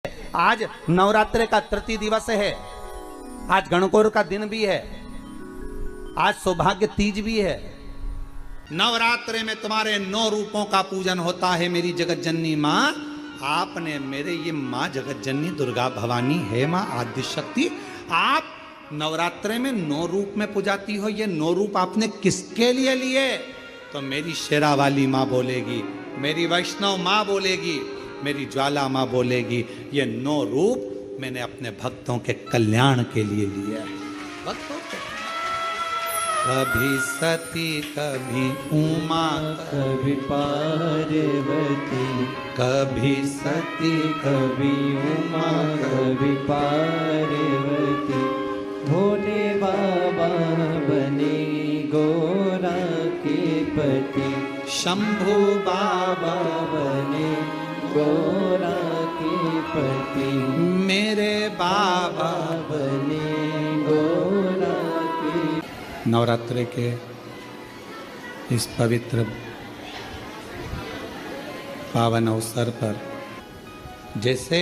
आज नवरात्रि का तृतीय दिवस है, आज गणगौर का दिन भी है, आज सौभाग्य तीज भी है। नवरात्रि में तुम्हारे 9 रूपों का पूजन होता है मेरी जगत जननी माँ। आपने मेरे ये माँ जगत जननी दुर्गा भवानी है माँ आदि शक्ति, आप नवरात्रि में 9 रूप में पुजाती हो। ये 9 रूप आपने किसके लिए लिए? तो मेरी शेरा वाली माँ बोलेगी, मेरी वैष्णव माँ बोलेगी, मेरी ज्वाला माँ बोलेगी, ये 9 रूप मैंने अपने भक्तों के कल्याण के लिए लिया है। भक्तों के कभी सती कभी उमा कभी पार्वती, कभी सती कभी उमा कभी पार्वती, भोले बाबा बने गोरा के पति, शंभु बाबा बने गोरा के पति, मेरे बाबा बने गोरा के। नवरात्रि के इस पवित्र पावन अवसर पर जैसे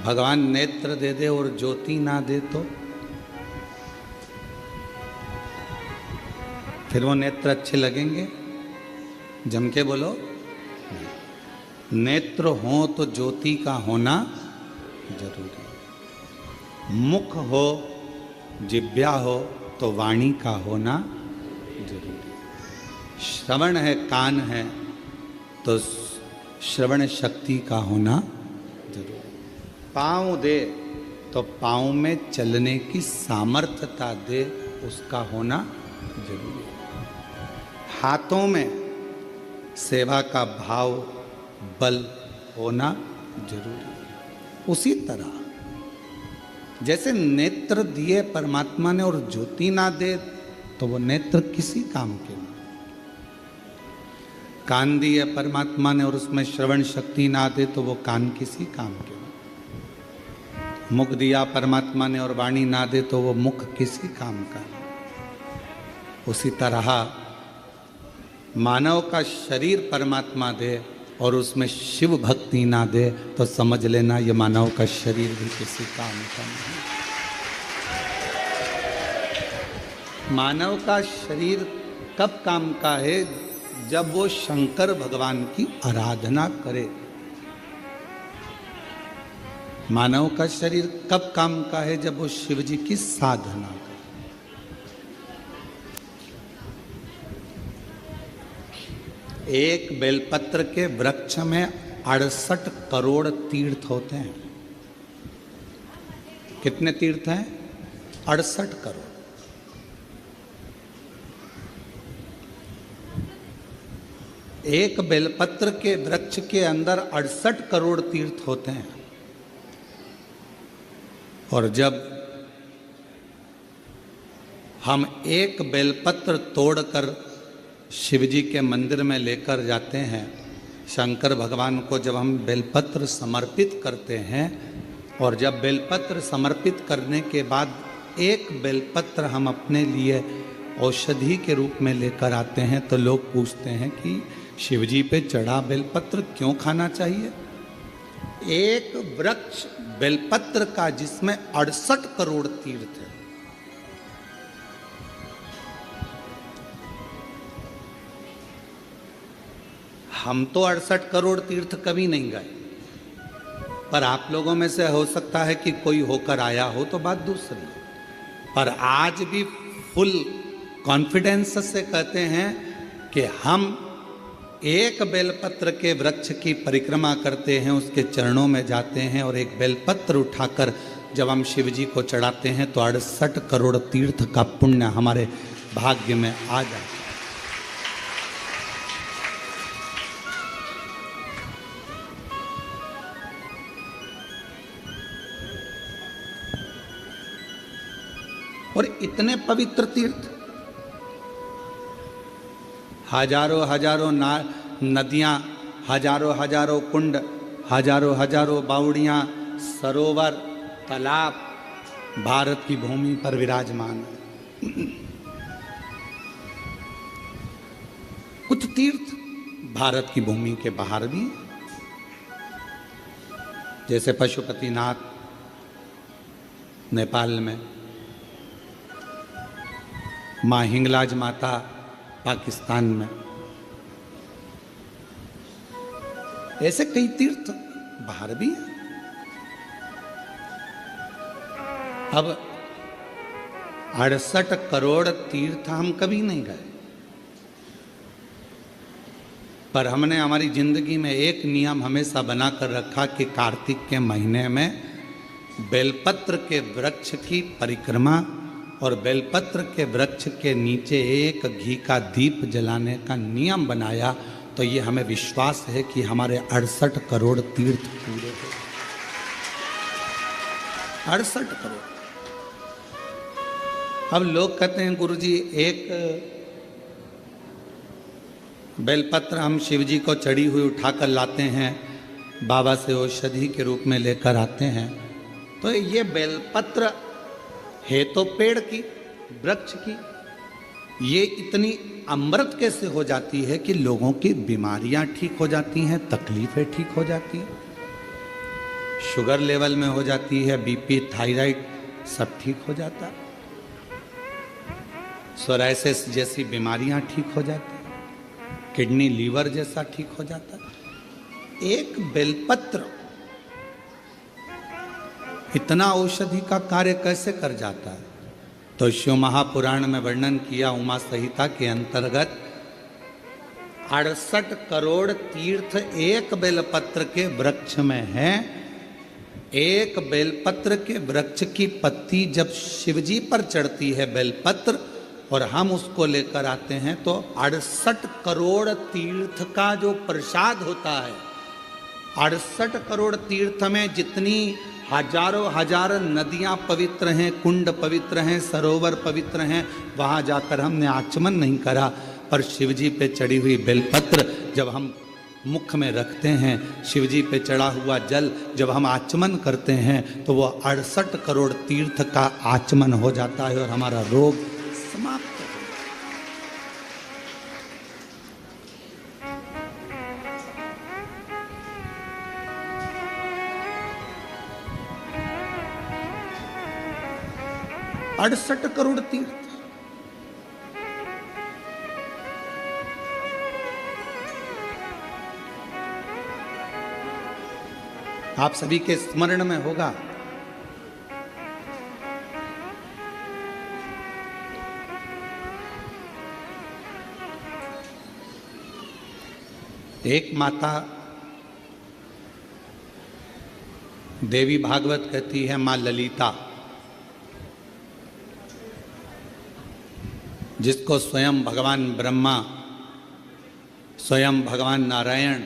भगवान नेत्र दे दे और ज्योति ना दे तो फिर वो नेत्र अच्छे लगेंगे? जम के बोलो। नेत्र हो तो ज्योति का होना जरूरी, मुख हो जिह्वा हो तो वाणी का होना जरूरी, श्रवण है कान है तो श्रवण शक्ति का होना जरूरी, पाँव दे तो पाँव में चलने की सामर्थ्यता दे उसका होना जरूरी, हाथों में सेवा का भाव बल होना जरूरी। उसी तरह जैसे नेत्र दिए परमात्मा ने और ज्योति ना दे तो वो नेत्र किसी काम के नहीं, कान दिए परमात्मा ने और उसमें श्रवण शक्ति ना दे तो वो कान किसी काम के नहीं, मुख दिया परमात्मा ने और वाणी ना दे तो वो मुख किसी काम का नहीं। उसी तरह मानव का शरीर परमात्मा दे और उसमें शिव भक्ति ना दे तो समझ लेना ये मानव का शरीर भी किसी काम का नहीं। मानव का शरीर कब काम का है? जब वो शंकर भगवान की आराधना करे। मानव का शरीर कब काम का है? जब वो शिव जी की साधना करे। एक बेलपत्र के वृक्ष में 68 करोड़ तीर्थ होते हैं। कितने तीर्थ हैं? 68 करोड़। एक बेलपत्र के वृक्ष के अंदर 68 करोड़ तीर्थ होते हैं। और जब हम एक बेलपत्र तोड़कर शिवजी के मंदिर में लेकर जाते हैं, शंकर भगवान को जब हम बेलपत्र समर्पित करते हैं और जब बेलपत्र समर्पित करने के बाद एक बेलपत्र हम अपने लिए औषधि के रूप में लेकर आते हैं तो लोग पूछते हैं कि शिवजी पे चढ़ा बेलपत्र क्यों खाना चाहिए? एक वृक्ष बेलपत्र का जिसमें 68 करोड़ तीर्थ है। हम तो 68 करोड़ तीर्थ कभी नहीं गए, पर आप लोगों में से हो सकता है कि कोई होकर आया हो तो बात दूसरी, पर आज भी फुल कॉन्फिडेंस से कहते हैं कि हम एक बेलपत्र के वृक्ष की परिक्रमा करते हैं, उसके चरणों में जाते हैं और एक बेलपत्र उठाकर जब हम शिव जी को चढ़ाते हैं तो 68 करोड़ तीर्थ का पुण्य हमारे भाग्य में आ जाता है। और इतने पवित्र तीर्थ, हजारों हजारों नदियाँ, हजारों हजारों कुंड, हजारों हजारों बावड़ियाँ, सरोवर, तालाब भारत की भूमि पर विराजमान है। कुछ तीर्थ भारत की भूमि के बाहर भी, जैसे पशुपतिनाथ नेपाल में, माँ हिंगलाज माता पाकिस्तान में, ऐसे कई तीर्थ बाहर भी हैं। अब 68 करोड़ तीर्थ हम कभी नहीं गए, पर हमने हमारी जिंदगी में एक नियम हमेशा बनाकर रखा कि कार्तिक के महीने में बेलपत्र के वृक्ष की परिक्रमा और बेलपत्र के वृक्ष के नीचे एक घी का दीप जलाने का नियम बनाया। तो ये हमें विश्वास है कि हमारे 68 करोड़ तीर्थ पूरे हो। 68 करोड़। अब लोग कहते हैं गुरुजी एक बेलपत्र हम शिव जी को चढ़ी हुई उठाकर लाते हैं, बाबा से औषधि के रूप में लेकर आते हैं। तो ये बेलपत्र है तो पेड़ की, वृक्ष की, ये इतनी अमृत कैसे हो जाती है कि लोगों की बीमारियां ठीक हो जाती हैं, तकलीफें ठीक हो जाती हैं, शुगर लेवल में हो जाती है, बीपी, थायराइड सब ठीक हो जाता है, सोराइसिस जैसी बीमारियां ठीक हो जाती हैं, किडनी लीवर जैसा ठीक हो जाता है। एक बेलपत्र इतना औषधि का कार्य कैसे कर जाता है? तो शिव महापुराण में वर्णन किया, उमा संहिता के अंतर्गत 68 करोड़ तीर्थ एक बेलपत्र के वृक्ष में है। एक बेलपत्र के वृक्ष की पत्ती जब शिवजी पर चढ़ती है बेलपत्र और हम उसको लेकर आते हैं तो 68 करोड़ तीर्थ का जो प्रसाद होता है, 68 करोड़ तीर्थ में जितनी हजारों हजार नदियां पवित्र हैं, कुंड पवित्र हैं, सरोवर पवित्र हैं, वहां जाकर हमने आचमन नहीं करा, पर शिवजी पे चढ़ी हुई बेलपत्र जब हम मुख में रखते हैं, शिवजी पे चढ़ा हुआ जल जब हम आचमन करते हैं तो वो 68 करोड़ तीर्थ का आचमन हो जाता है और हमारा रोग समाप्त। अड़सठ करोड़ तीर्थ। आप सभी के स्मरण में होगा एक माता देवी भागवत कहती है, मां ललिता, जिसको स्वयं भगवान ब्रह्मा, स्वयं भगवान नारायण,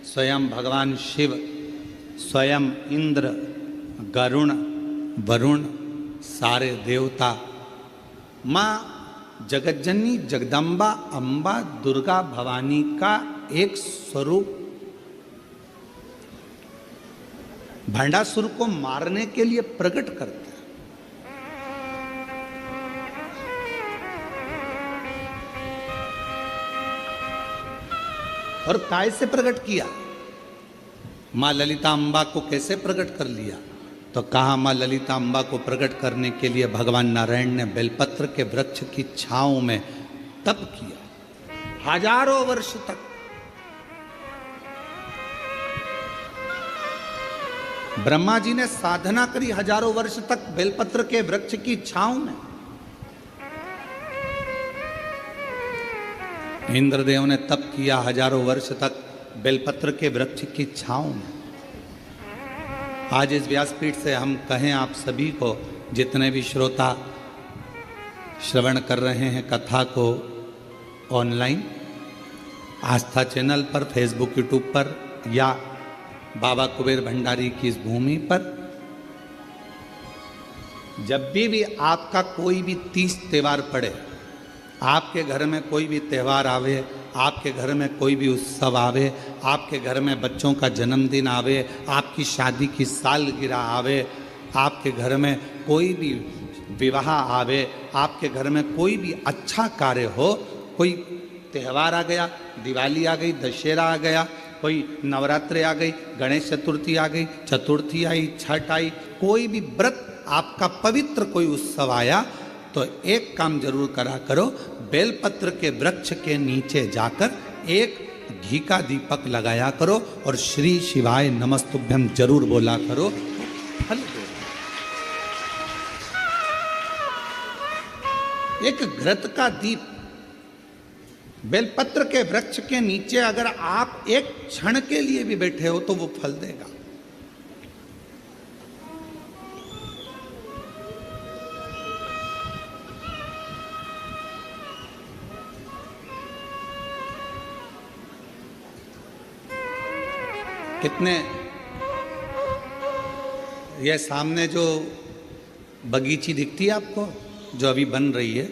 स्वयं भगवान शिव, स्वयं इंद्र, गरुण, वरुण, सारे देवता, मां जगज्जननी जगदम्बा अम्बा दुर्गा भवानी का एक स्वरूप भंडासुर को मारने के लिए प्रकट करते हैं। और काय से प्रकट किया? मां ललिता अम्बा को कैसे प्रकट कर लिया? तो कहा मां ललिता अम्बा को प्रकट करने के लिए भगवान नारायण ने बेलपत्र के वृक्ष की छांव में तप किया हजारों वर्ष तक। ब्रह्मा जी ने साधना करी हजारों वर्ष तक बेलपत्र के वृक्ष की छांव में। इंद्रदेव ने तप किया हजारों वर्ष तक बेलपत्र के वृक्ष की छांव में। आज इस व्यासपीठ से हम कहें आप सभी को, जितने भी श्रोता श्रवण कर रहे हैं कथा को ऑनलाइन, आस्था चैनल पर, फेसबुक, यूट्यूब पर या बाबा कुबेर भंडारी की इस भूमि पर, जब भी आपका कोई भी तीज त्योहार पड़े, आपके घर में कोई भी त्यौहार आवे, आपके घर में कोई भी उत्सव आवे, आपके घर में बच्चों का जन्मदिन आवे, आपकी शादी की सालगिरह आवे, आपके घर में कोई भी विवाह आवे, आपके घर में कोई भी अच्छा कार्य हो, कोई त्यौहार आ गया, दिवाली आ गई, दशहरा आ गया, कोई नवरात्रि आ गई, गणेश चतुर्थी आ गई, चतुर्थी आई, छठ आई, कोई भी व्रत आपका पवित्र कोई उत्सव आया तो एक काम जरूर करा करो, बेलपत्र के वृक्ष के नीचे जाकर एक घी का दीपक लगाया करो और श्री शिवाय नमस्तुभ्यम जरूर बोला करो, फल दो। एक घृत का दीप बेलपत्र के वृक्ष के नीचे अगर आप एक क्षण के लिए भी बैठे हो तो वो फल देगा। कितने ये सामने जो बगीची दिखती है आपको जो अभी बन रही है,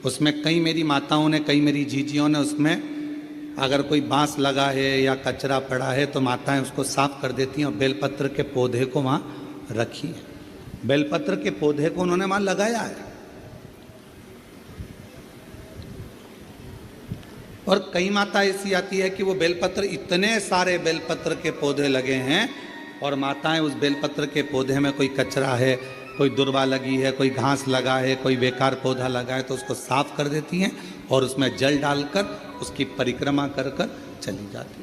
उसमें कई मेरी माताओं ने, कई मेरी जीजियों ने उसमें अगर कोई बांस लगा है या कचरा पड़ा है तो माताएं उसको साफ कर देती हैं और बेलपत्र के पौधे को वहाँ रखी है। बेलपत्र के पौधे को उन्होंने वहाँ लगाया है। और कई माता ऐसी आती है कि वो बेलपत्र, इतने सारे बेलपत्र के पौधे लगे हैं और माताएं उस बेलपत्र के पौधे में कोई कचरा है, कोई दुर्वा लगी है, कोई घास लगा है, कोई बेकार पौधा लगा है तो उसको साफ कर देती हैं और उसमें जल डालकर उसकी परिक्रमा कर कर चली जाती हैं।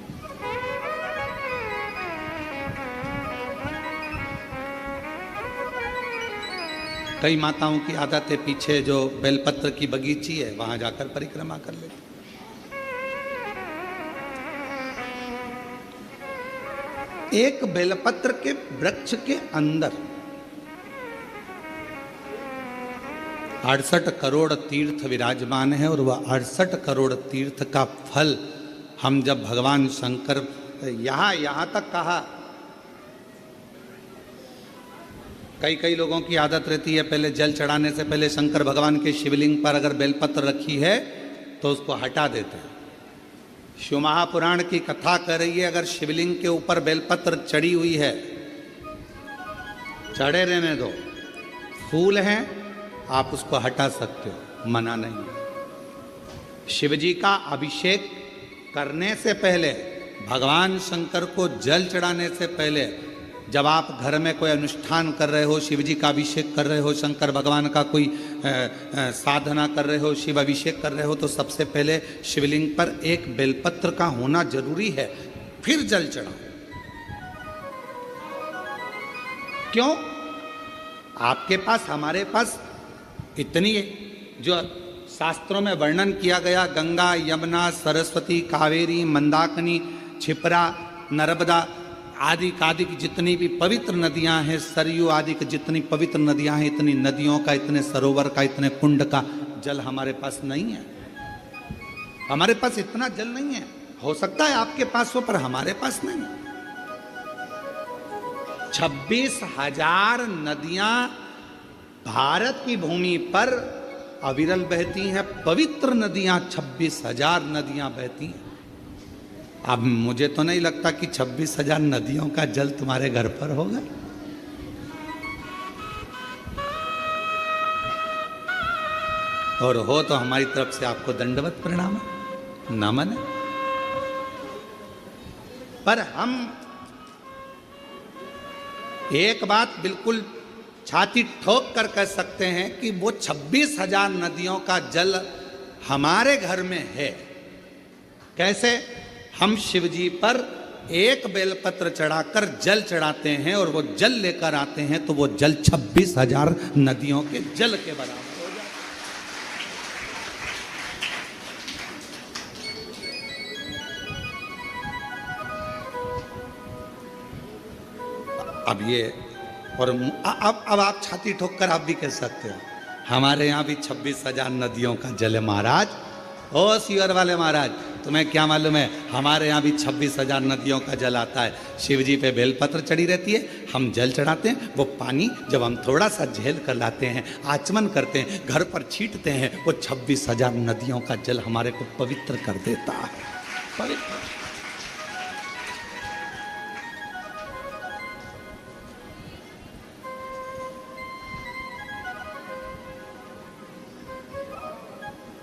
कई माताओं की आदत है पीछे जो बेलपत्र की बगीची है वहां जाकर परिक्रमा कर लेती। एक बेलपत्र के वृक्ष के अंदर 68 करोड़ तीर्थ विराजमान है और वह 68 करोड़ तीर्थ का फल हम जब भगवान शंकर यहाँ तक कहा, कई लोगों की आदत रहती है पहले जल चढ़ाने से पहले शंकर भगवान के शिवलिंग पर अगर बेलपत्र रखी है तो उसको हटा देते हैं। शिव महापुराण की कथा कर रही है अगर शिवलिंग के ऊपर बेलपत्र चढ़ी हुई है, चढ़े रहने दो, फूल हैं आप उसको हटा सकते हो, मना नहीं। शिव जी का अभिषेक करने से पहले, भगवान शंकर को जल चढ़ाने से पहले, जब आप घर में कोई अनुष्ठान कर रहे हो, शिव जी का अभिषेक कर रहे हो, शंकर भगवान का कोई साधना कर रहे हो, शिव अभिषेक कर रहे हो, तो सबसे पहले शिवलिंग पर एक बेलपत्र का होना जरूरी है, फिर जल चढ़ाओ। क्यों? आपके पास, हमारे पास इतनी जो शास्त्रों में वर्णन किया गया, गंगा, यमुना, सरस्वती, कावेरी, मंदाकिनी, क्षिप्रा, नर्मदा आदि की जितनी भी पवित्र नदियां हैं, सरयू आदि की जितनी पवित्र नदियां हैं, इतनी नदियों का, इतने सरोवर का, इतने कुंड का जल हमारे पास नहीं है। हमारे पास इतना जल नहीं है। हो सकता है आपके पास हो, पर हमारे पास नहीं। 26,000 नदियां भारत की भूमि पर अविरल बहती हैं। पवित्र नदियां 26,000 नदियां बहती हैं। अब मुझे तो नहीं लगता कि 26,000 नदियों का जल तुम्हारे घर पर होगा। और हो तो हमारी तरफ से आपको दंडवत प्रणाम, नमन। पर हम एक बात बिल्कुल छाती ठोक कर कह सकते हैं कि वो 26,000 नदियों का जल हमारे घर में है। कैसे? हम शिव जी पर एक बेलपत्र चढ़ाकर जल चढ़ाते हैं और वो जल लेकर आते हैं तो वो जल 26,000 नदियों के जल के बराबर हो जाता है। अब ये और अब आप छाती ठोक कर आप भी कह सकते हो हमारे यहाँ भी 26,000 नदियों का जल है महाराज। ओ सीवर वाले महाराज, तुम्हें क्या मालूम है, हमारे यहाँ भी 26,000 नदियों का जल आता है। शिव जी पे बेलपत्र चढ़ी रहती है, हम जल चढ़ाते हैं। वो पानी जब हम थोड़ा सा झेल कर लाते हैं, आचमन करते हैं, घर पर छींटते हैं, वो 26,000 नदियों का जल हमारे को पवित्र कर देता है। पवित्र।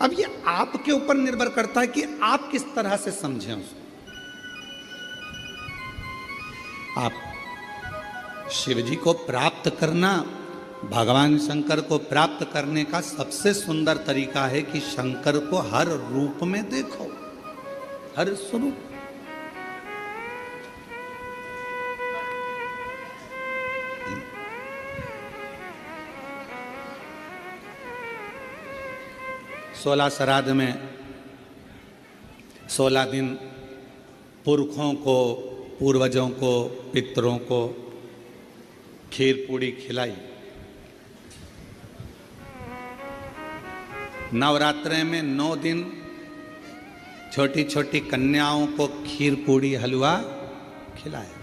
अब ये आपके ऊपर निर्भर करता है कि आप किस तरह से समझें उसको। आप शिव जी को प्राप्त करना, भगवान शंकर को प्राप्त करने का सबसे सुंदर तरीका है कि शंकर को हर रूप में देखो, हर स्वरूप। सोलह श्राद्ध में 16 दिन पुरखों को, पूर्वजों को, पितरों को खीर पूड़ी खिलाई। नवरात्रे में 9 दिन छोटी छोटी कन्याओं को खीर पूड़ी हलवा खिलाया,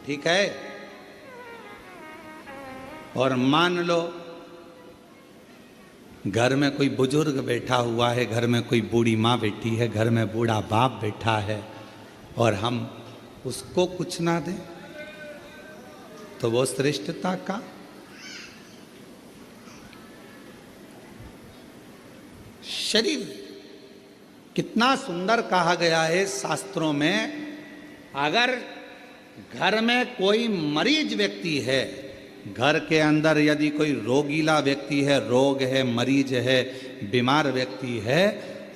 ठीक है। और मान लो घर में कोई बुजुर्ग बैठा हुआ है, घर में कोई बूढ़ी माँ बैठी है, घर में बूढ़ा बाप बैठा है, और हम उसको कुछ ना दें तो वो श्रेष्ठता का। शरीर कितना सुंदर कहा गया है शास्त्रों में, अगर घर में कोई मरीज व्यक्ति है, घर के अंदर यदि कोई रोगीला व्यक्ति है, रोग है, मरीज है, बीमार व्यक्ति है,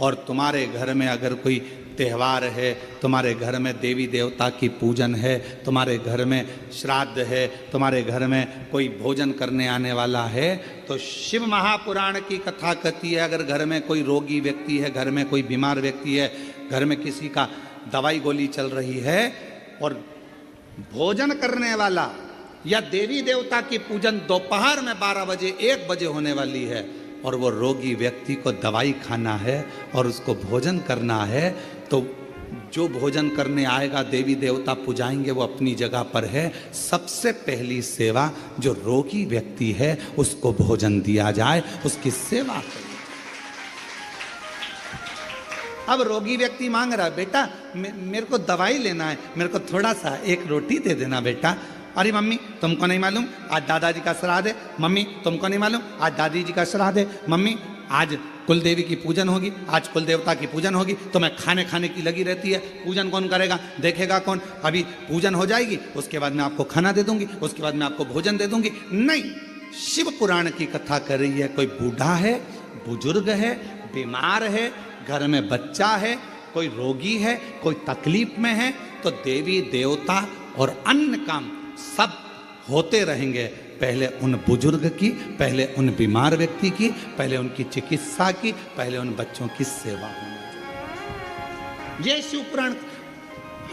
और तुम्हारे घर में अगर कोई त्यौहार है, तुम्हारे घर में देवी देवता की पूजन है, तुम्हारे घर में श्राद्ध है, तुम्हारे घर में कोई भोजन करने आने वाला है, तो शिव महापुराण की कथा कहती है अगर घर में कोई रोगी व्यक्ति है, घर में कोई बीमार व्यक्ति है, घर में किसी का दवाई गोली चल रही है, और भोजन करने वाला या देवी देवता की पूजन दोपहर में 12 बजे 1 बजे होने वाली है, और वो रोगी व्यक्ति को दवाई खाना है और उसको भोजन करना है, तो जो भोजन करने आएगा, देवी देवता पुजाएंगे, वो अपनी जगह पर है। सबसे पहली सेवा जो रोगी व्यक्ति है उसको भोजन दिया जाए, उसकी सेवा करें। अब रोगी व्यक्ति मांग रहा है, बेटा मेरे को दवाई लेना है, मेरे को थोड़ा सा एक रोटी दे देना बेटा। अरे मम्मी तुमको नहीं मालूम आज दादाजी का श्राद्ध है, मम्मी तुमको नहीं मालूम आज दादी जी का श्राद्ध है, मम्मी आज कुल देवी की पूजन होगी, आज कुल देवता की पूजन होगी, तो मैं खाने की लगी रहती है। पूजन कौन करेगा, देखेगा कौन? अभी पूजन हो जाएगी, उसके बाद मैं आपको खाना दे दूंगी, उसके बाद मैं आपको भोजन दे दूंगी। नहीं, शिव पुराण की कथा कर रही है, कोई बूढ़ा है, बुजुर्ग है, बीमार है, घर में बच्चा है, कोई रोगी है, कोई तकलीफ में है, तो देवी देवता और अन्य काम सब होते रहेंगे। पहले उन बुजुर्ग की, पहले उन बीमार व्यक्ति की, पहले उनकी चिकित्सा की, पहले उन बच्चों की सेवा होनी। ये शिव पुराण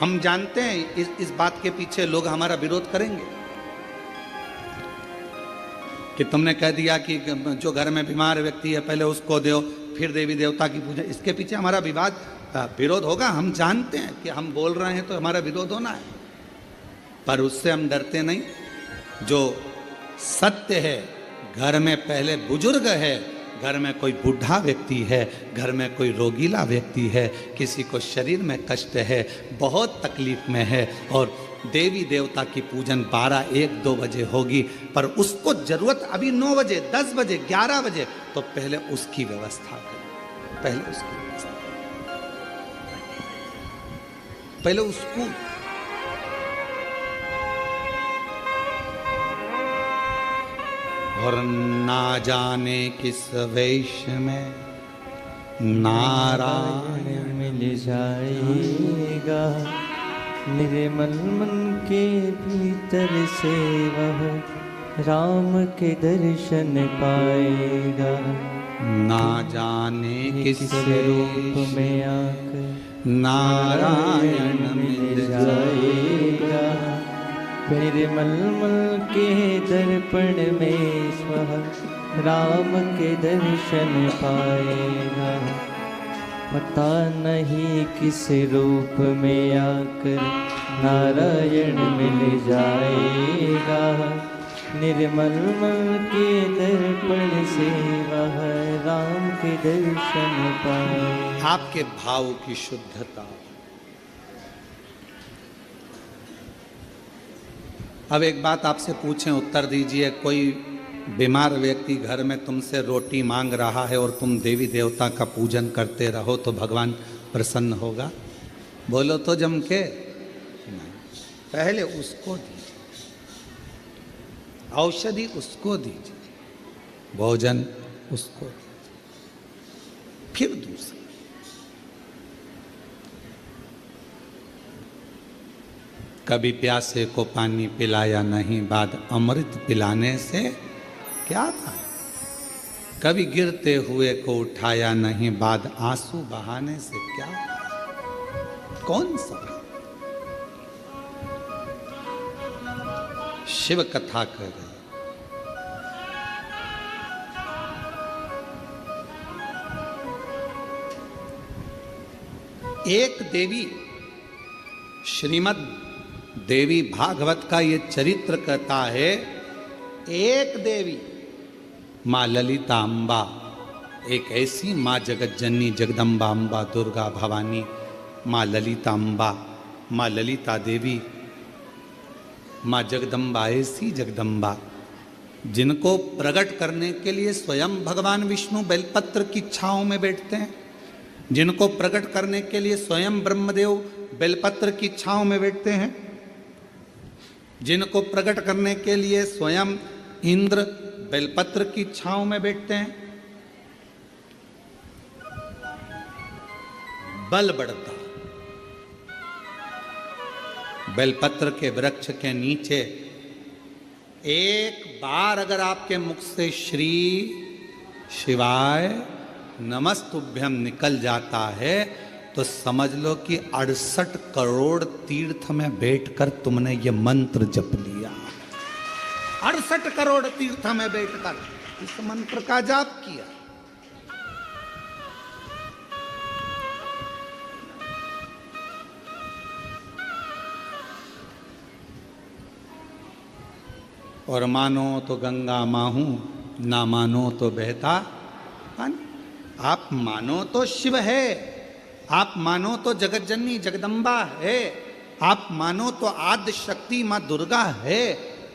हम जानते हैं। इस बात के पीछे लोग हमारा विरोध करेंगे कि तुमने कह दिया कि जो घर में बीमार व्यक्ति है पहले उसको दो, फिर देवी देवता की पूजा। इसके पीछे हमारा विरोध होगा, हम जानते हैं कि हम बोल रहे हैं तो हमारा विरोध होना है, पर उससे हम डरते नहीं। जो सत्य है, घर में पहले बुजुर्ग है, घर में कोई बूढ़ा व्यक्ति है, घर में कोई रोगीला व्यक्ति है, किसी को शरीर में कष्ट है, बहुत तकलीफ में है, और देवी देवता की पूजन 12, 1, 2 बजे होगी, पर उसको जरूरत अभी 9 बजे, 10 बजे, 11 बजे, तो पहले उसकी व्यवस्था करें, पहले उसकी व्यवस्था, पहले उसको। और ना जाने किस वेश में नारायण मिल जाएगा, निर्मल मन के भीतर से वह राम के दर्शन पाएगा। ना जाने किस रूप में आकर नारायण मिल जाएगा, निर्मल मन के दर्पण में स्वः राम के दर्शन पाएगा। पता नहीं किस रूप में आकर नारायण मिल जाएगा, निर्मल मन के दर्पण से वह राम के दर्शन पाएगा। आपके भाव की शुद्धता। अब एक बात आपसे पूछें, उत्तर दीजिए। कोई बीमार व्यक्ति घर में तुमसे रोटी मांग रहा है और तुम देवी देवता का पूजन करते रहो तो भगवान प्रसन्न होगा? बोलो तो जम के। नहीं, पहले उसको दीजिए, औषधि उसको दीजिए, भोजन उसको दीजिए, फिर दूसरा। कभी प्यासे को पानी पिलाया नहीं, बाद अमृत पिलाने से क्या था? कभी गिरते हुए को उठाया नहीं, बाद आंसू बहाने से क्या? कौन सा? शिव कथा कर रहे। एक देवी, श्रीमद् देवी भागवत का ये चरित्र कहता है, एक देवी माँ ललिता अम्बा, एक ऐसी माँ जगत जननी जगदम्बा अम्बा दुर्गा भवानी, माँ ललिता अम्बा, माँ ललिता देवी, माँ जगदम्बा, ऐसी जगदम्बा जिनको प्रकट करने के लिए स्वयं भगवान विष्णु बेलपत्र की छांव में बैठते हैं, जिनको प्रकट करने के लिए स्वयं ब्रह्मदेव बेलपत्र की छांव में बैठते हैं, जिनको प्रकट करने के लिए स्वयं इंद्र बेलपत्र की छांव में बैठते हैं, बल बढ़ता। बेलपत्र के वृक्ष के नीचे एक बार अगर आपके मुख से श्री शिवाय नमस्तुभ्यम निकल जाता है तो समझ लो कि 68 करोड़ तीर्थ में बैठकर तुमने ये मंत्र जप लिया। 68 करोड़ तीर्थ में बैठकर इस मंत्र का जाप किया। और मानो तो गंगा माहू, ना मानो तो बहता पानी। आप मानो तो शिव है, आप मानो तो जगत जननी जगदम्बा है, आप मानो तो आद्य शक्ति माँ दुर्गा है,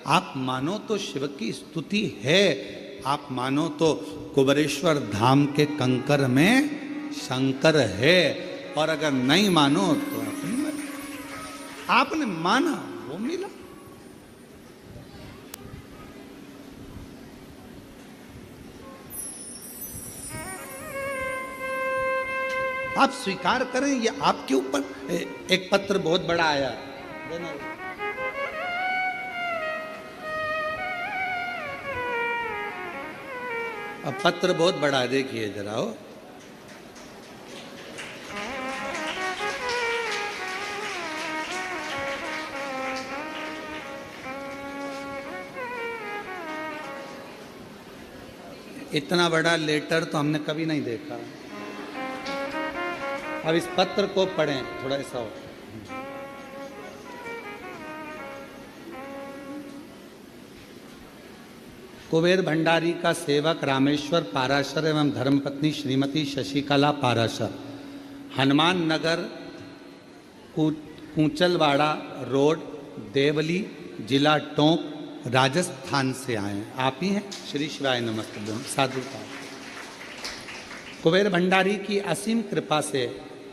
आप मानो तो शिव की स्तुति है, आप मानो तो कुबेरेश्वर धाम के कंकर में शंकर है, और अगर नहीं मानो तो अपनी मर्जी। आपने माना वो मिला। आप स्वीकार करें, ये आपके ऊपर। एक पत्र बहुत बड़ा आया, अब पत्र बहुत बड़ा है, देखिए जरा हो। इतना बड़ा लेटर तो हमने कभी नहीं देखा। अब इस पत्र को पढ़ें, थोड़ा ऐसा हो। कुबेर भंडारी का सेवक रामेश्वर पाराशर एवं धर्मपत्नी श्रीमती शशिकला पाराशर, हनुमान नगर कूचलवाड़ा रोड, देवली, जिला टोंक, राजस्थान से आए हैं। आप ही हैं? श्री शिवाय नमस्ते। साधु का कुबेर भंडारी की असीम कृपा से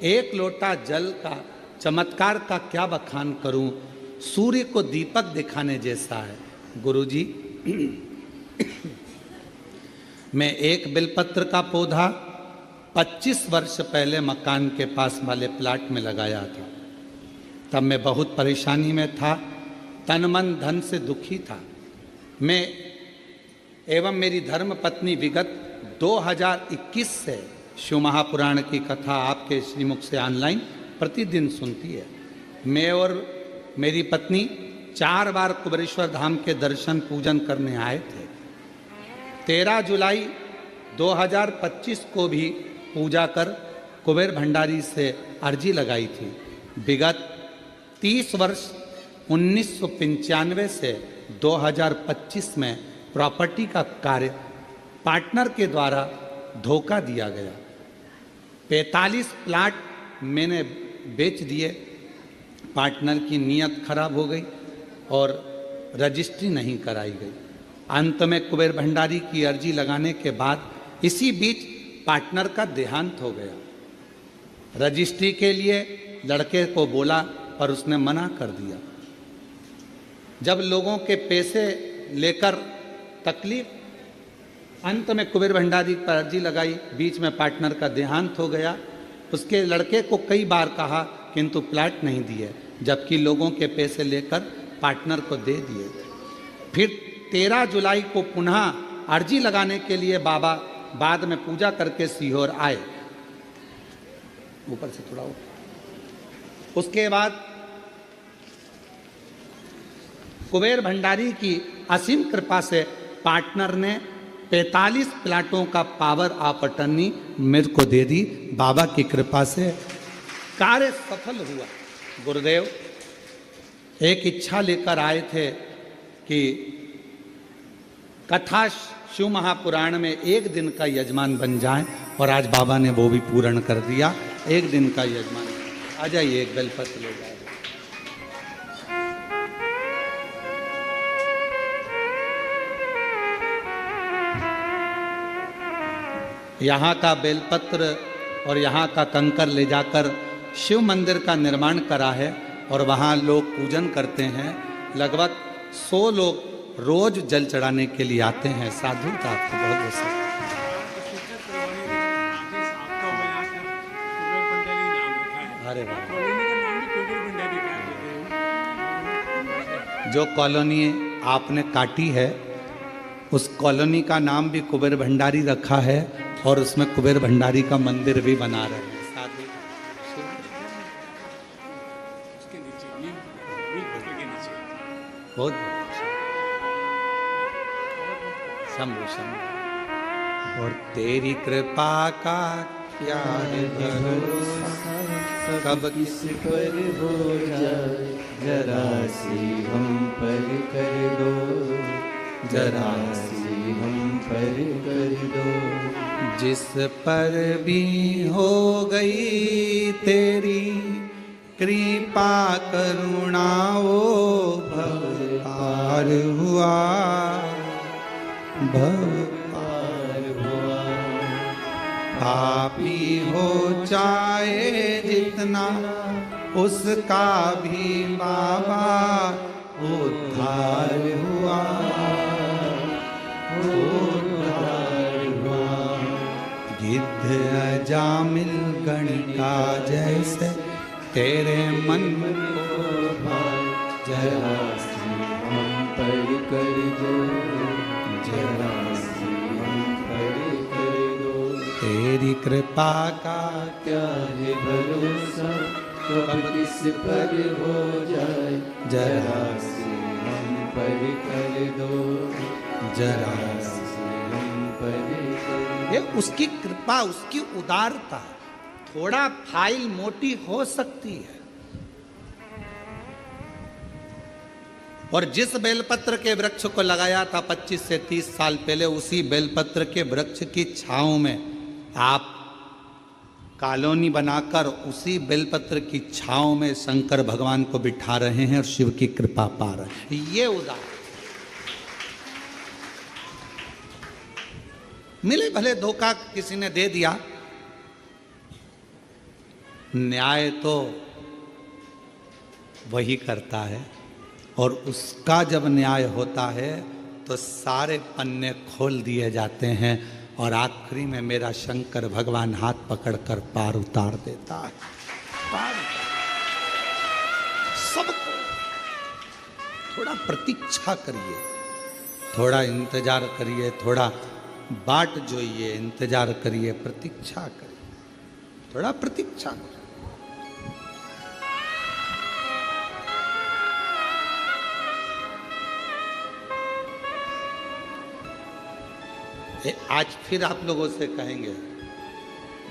एक लोटा जल का चमत्कार का क्या बखान करूं, सूर्य को दीपक दिखाने जैसा है। गुरुजी, मैं एक बिलपत्र का पौधा 25 वर्ष पहले मकान के पास वाले प्लाट में लगाया था। तब मैं बहुत परेशानी में था, तन मन धन से दुखी था। मैं एवं मेरी धर्म पत्नी विगत 2021 से शिव महापुराण की कथा आपके श्रीमुख से ऑनलाइन प्रतिदिन सुनती है। मैं और मेरी पत्नी 4 बार कुबेरेश्वर धाम के दर्शन पूजन करने आए थे। 13 जुलाई 2025 को भी पूजा कर कुबेर भंडारी से अर्जी लगाई थी। विगत 30 वर्ष 1995 से 2025 में प्रॉपर्टी का कार्य पार्टनर के द्वारा धोखा दिया गया। 45 प्लाट मैंने बेच दिए। पार्टनर की नीयत खराब हो गई और रजिस्ट्री नहीं कराई गई। अंत में कुबेर भंडारी की अर्जी लगाने के बाद इसी बीच पार्टनर का देहांत हो गया। रजिस्ट्री के लिए लड़के को बोला पर उसने मना कर दिया। जब लोगों के पैसे लेकर तकलीफ, अंत में कुबेर भंडारी पर अर्जी लगाई, बीच में पार्टनर का देहांत हो गया। उसके लड़के को कई बार कहा किंतु प्लाट नहीं दिए, जबकि लोगों के पैसे लेकर पार्टनर को दे दिए थे। फिर 13 जुलाई को पुनः अर्जी लगाने के लिए बाबा बाद में पूजा करके सीहोर आए। ऊपर से थोड़ा उसके बाद कुबेर भंडारी की असीम कृपा से पार्टनर ने 45 प्लाटों का पावर ऑफ अटर्नी मेरे को दे दी। बाबा की कृपा से कार्य सफल हुआ। गुरुदेव एक इच्छा लेकर आए थे कि कथा शिव महापुराण में एक दिन का यजमान बन जाए, और आज बाबा ने वो भी पूर्ण कर दिया। एक दिन का यजमान। आ जाइए, एक बेलपत्र ले जाए। यहाँ का बेलपत्र और यहाँ का कंकर ले जाकर शिव मंदिर का निर्माण करा है, और वहाँ लोग पूजन करते हैं। लगभग 100 लोग रोज जल चढ़ाने के लिए आते हैं। साधु का आपको बहुत बहुत अरे जो कॉलोनी आपने काटी है उस कॉलोनी का नाम भी कुबेर भंडारी रखा है, और उसमें कुबेर भंडारी का मंदिर भी बना रहे हैं। साधु बहुत शंभु शंभु। और तेरी कृपा का क्या है भरोसा, कब किस पर हो जाए, जरा सी हम पर कर दो, जरा सी हम पर कर दो। जिस पर भी हो गई तेरी कृपा करुणा, वो भव पार हुआ, भव पार हुआ। पापी हो चाहे जितना, उसका भी बाबा उद्धार हुआ, उद्धार हुआ। गिद्ध अजामिल गणिका जैसे तेरे मन को भाए, जरा सी हम पर कर दो, जरा सी हम पर कर दो। तेरी कृपा का क्या है भरोसा, कब किस पर हो जाए, जरा सी हम पर कर दो, जरा सी हम पर कर दो। ये उसकी कृपा, उसकी उदारता। थोड़ा फाइल मोटी हो सकती है, और जिस बेलपत्र के वृक्ष को लगाया था 25 से 30 साल पहले, उसी बेलपत्र के वृक्ष की छांव में आप कॉलोनी बनाकर उसी बेलपत्र की छांव में शंकर भगवान को बिठा रहे हैं और शिव की कृपा पा रहे हैं। ये उदाहरण मिले भले धोखा किसी ने दे दिया, न्याय तो वही करता है, और उसका जब न्याय होता है तो सारे पन्ने खोल दिए जाते हैं, और आखिरी में मेरा शंकर भगवान हाथ पकड़कर पार उतार देता है। पार सबको थोड़ा प्रतीक्षा करिए, थोड़ा इंतजार करिए, थोड़ा बाट जोइए, इंतजार करिए, प्रतीक्षा करिए, थोड़ा प्रतीक्षा करिए। आज फिर आप लोगों से कहेंगे,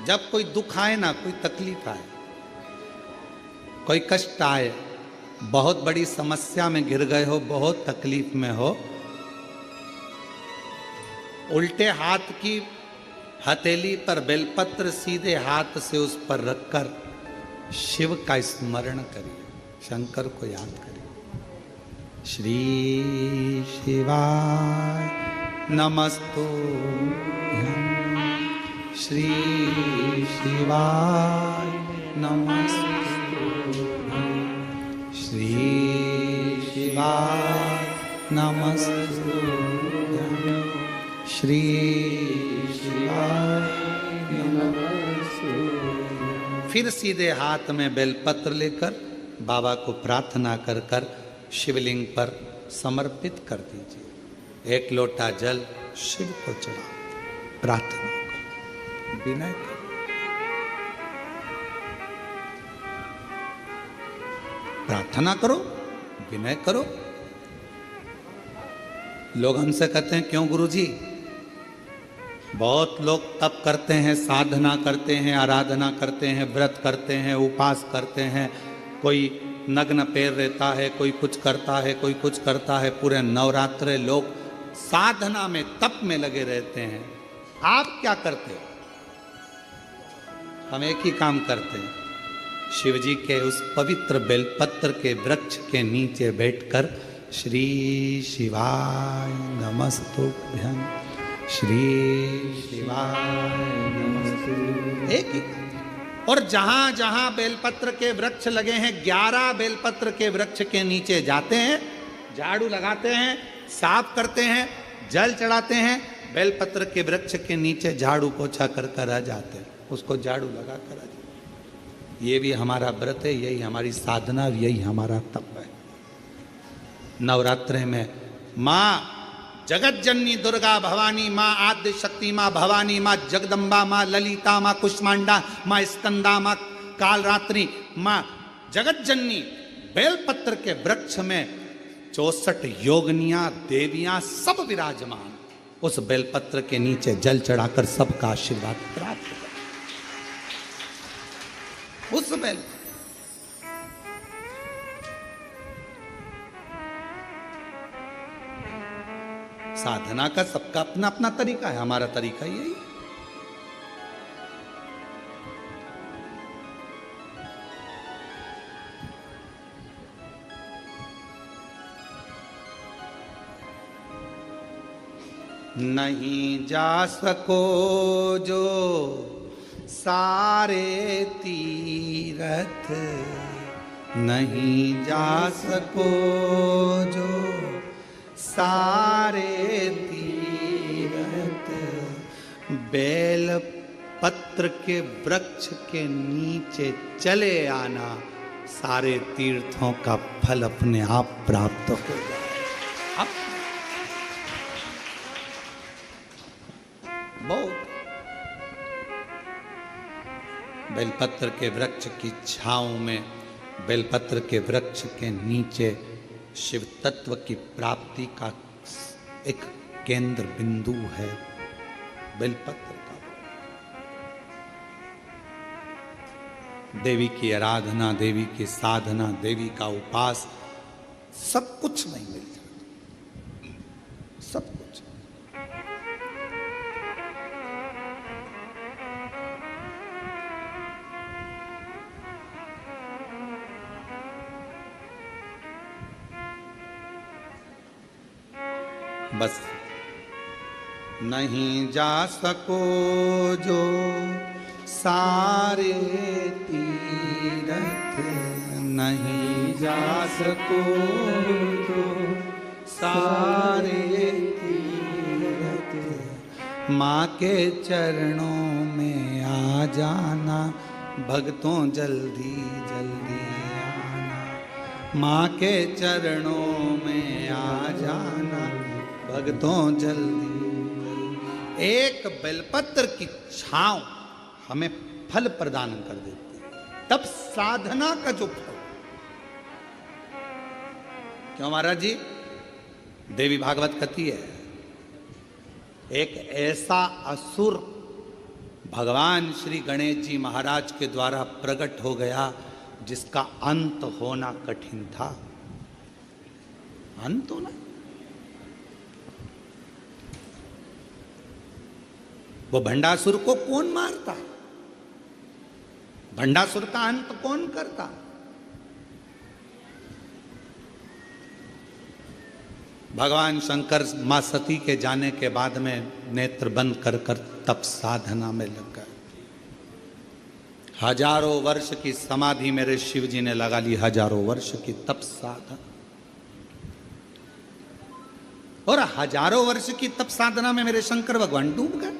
जब कोई दुख आए ना, कोई तकलीफ आए, कोई कष्ट आए, बहुत बड़ी समस्या में गिर गए हो, बहुत तकलीफ में हो, उल्टे हाथ की हथेली पर बेलपत्र सीधे हाथ से उस पर रखकर शिव का स्मरण करिए, शंकर को याद करिए। श्री शिवाय नमस्तुभ्यं। श्री शिवाय नमस्तुभ्यं। श्री शिवाय नमस्तुभ्यं। श्री शिवाय नमस्तुभ्यं। फिर सीधे हाथ में बेलपत्र लेकर बाबा को प्रार्थना कर कर शिवलिंग पर समर्पित कर दीजिए। एक लोटा जल शिव को चढ़ाओ, प्रार्थना करो, विनय करो। प्रार्थना करो, विनय करो। लोग हमसे कहते हैं क्यों गुरुजी? बहुत लोग तप करते हैं, साधना करते हैं, आराधना करते हैं, व्रत करते हैं, उपवास करते हैं, कोई नग्न पैर रहता है, कोई कुछ करता है, कोई कुछ करता है। पूरे नवरात्रे लोग साधना में, तप में लगे रहते हैं। आप क्या करते हो? हम एक ही काम करते हैं, शिव जी के उस पवित्र बेलपत्र के वृक्ष के नीचे बैठकर श्री शिवाय नमस्तुभ्यं, श्री शिवाय नमस्तुभ्यं। एक ही। और जहां जहां बेलपत्र के वृक्ष लगे हैं, 11 बेलपत्र के वृक्ष के नीचे जाते हैं, झाड़ू लगाते हैं, साफ करते हैं, जल चढ़ाते हैं, बेलपत्र के वृक्ष के नीचे झाड़ू पोछा कर कर आ जाते हैं, उसको झाड़ू लगा कर आ जाते हैं। ये भी हमारा व्रत है, यही हमारी साधना, यही हमारा तप है। नवरात्रे में माँ जगत जननी दुर्गा भवानी, माँ आद्य शक्ति, माँ भवानी, माँ जगदम्बा, माँ ललिता, माँ कुष्मांडा, माँ स्कंदा, माँ कालरात्रि, माँ जगत जननी बेलपत्र के वृक्ष में 64 योगनियां, देवियां सब विराजमान। उस बेलपत्र के नीचे जल चढ़ाकर सबका आशीर्वाद प्राप्त करें। उस बेल साधना का सबका अपना अपना तरीका है, हमारा तरीका यही। नहीं जा सको जो सारे तीरथ, नहीं जा सको जो सारे तीरथ, बेल पत्र के वृक्ष के नीचे चले आना, सारे तीर्थों का फल अपने आप प्राप्त हो जाए। बहुत बेलपत्र के वृक्ष की छांव में, बेलपत्र के वृक्ष के नीचे शिव तत्व की प्राप्ति का एक केंद्र बिंदु है बेलपत्र का। देवी की आराधना, देवी की साधना, देवी का उपास, सब कुछ नहीं मिलता, सब कुछ। बस नहीं जा सको जो सारे तीरथ, नहीं जा सको जो सारे तीरथ, माँ के चरणों में आ जाना, भक्तों जल्दी जल्दी आना, माँ के चरणों में आ जाना, भक्तों जल्दी। एक बेलपत्र की छांव हमें फल प्रदान कर देती है, तब साधना का जो फल। क्यों महाराज जी? देवी भागवत कहती है, एक ऐसा असुर भगवान श्री गणेश जी महाराज के द्वारा प्रकट हो गया जिसका अंत होना कठिन था। अंत होना, वो भंडासुर को कौन मारता? भंडासुर का अंत कौन करता? भगवान शंकर मां सती के जाने के बाद में नेत्र बंद कर कर तप साधना में लग गए। हजारों वर्ष की समाधि मेरे शिव जी ने लगा ली, हजारों वर्ष की तप साधना। और हजारों वर्ष की तप साधना में मेरे शंकर भगवान डूब गए।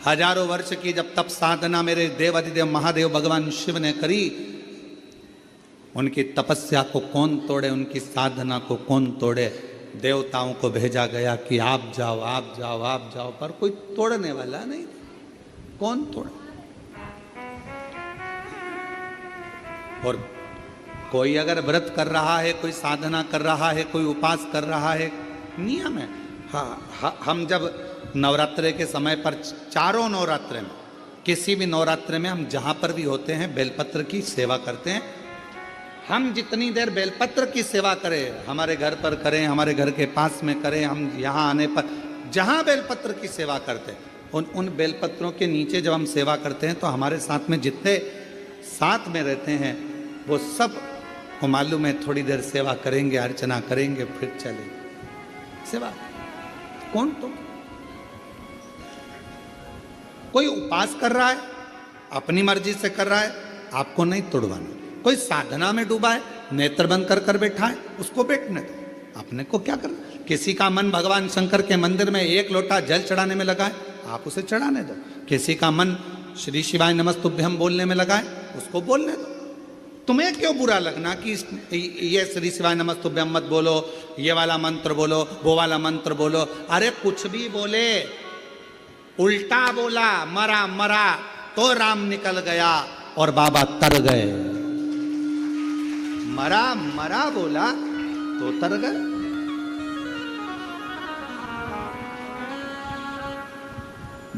हजारों वर्ष की जब तप साधना मेरे देवाधिदेव महादेव भगवान शिव ने करी, उनकी तपस्या को कौन तोड़े, उनकी साधना को कौन तोड़े। देवताओं को भेजा गया कि आप जाओ आप जाओ आप जाओ, पर कोई तोड़ने वाला नहीं। कौन तोड़े? और कोई अगर व्रत कर रहा है, कोई साधना कर रहा है, कोई उपास कर रहा है, नियम है। हाँ, हम जब नवरात्रे के समय पर, चारों नवरात्रे में, किसी भी नवरात्रे में हम जहाँ पर भी होते हैं बेलपत्र की सेवा करते हैं। हम जितनी देर बेलपत्र की सेवा करें, हमारे घर पर करें, हमारे घर के पास में करें, हम यहाँ आने पर जहाँ बेलपत्र की सेवा करते हैं, उन बेलपत्रों के नीचे जब हम सेवा करते हैं तो हमारे साथ में जितने साथ में रहते हैं वो सब को मालूम है थोड़ी देर सेवा करेंगे, अर्चना करेंगे, फिर चलेंगे। सेवा कौन? तो कोई उपास कर रहा है, अपनी मर्जी से कर रहा है, आपको नहीं तोड़वाना। कोई साधना में डूबा है, नेत्र बंद कर कर बैठा है, उसको बैठने दो। अपने को क्या करना? किसी का मन भगवान शंकर के मंदिर में एक लोटा जल चढ़ाने में लगा है, आप उसे चढ़ाने दो। किसी का मन श्री शिवाय नमस्तुभ्यम बोलने में लगा है, उसको बोलने दो। तुम्हें क्यों बुरा लगना कि ये श्री शिवाय नमस्तुभ्यम मत बोलो, ये वाला मंत्र बोलो, वो वाला मंत्र बोलो। अरे कुछ भी बोले, उल्टा बोला, मरा मरा तो राम निकल गया और बाबा तर गए। मरा मरा बोला तो तर गए।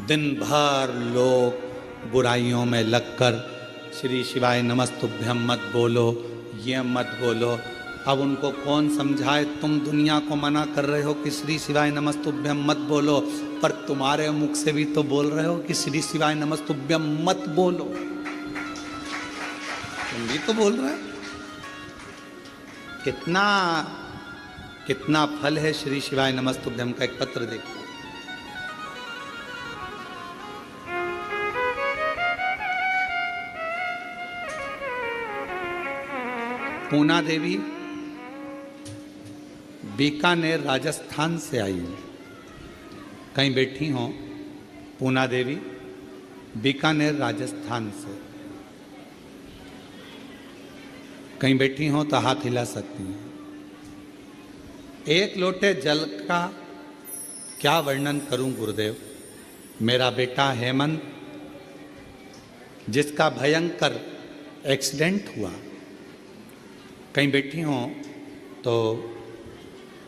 दिन भर लोग बुराइयों में लगकर श्री शिवाय नमस्तुभ्यम मत बोलो, ये मत बोलो। अब उनको कौन समझाए? तुम दुनिया को मना कर रहे हो कि श्री शिवाय नमस्तुभ्यम मत बोलो, पर तुम्हारे मुख से भी तो बोल रहे हो कि श्री शिवाय नमस्तुभ्यम मत बोलो। तुम भी तो बोल रहे हो। कितना फल है श्री शिवाय नमस्तुभ्यम का। एक पत्र देखो, पूना देवी बीकानेर राजस्थान से आई है। कहीं बैठी हो पूना देवी बीकानेर राजस्थान से, कहीं बैठी हो तो हाथ हिला सकती हैं। एक लोटे जल का क्या वर्णन करूं गुरुदेव। मेरा बेटा हेमंत, जिसका भयंकर एक्सीडेंट हुआ, कहीं बैठी हो तो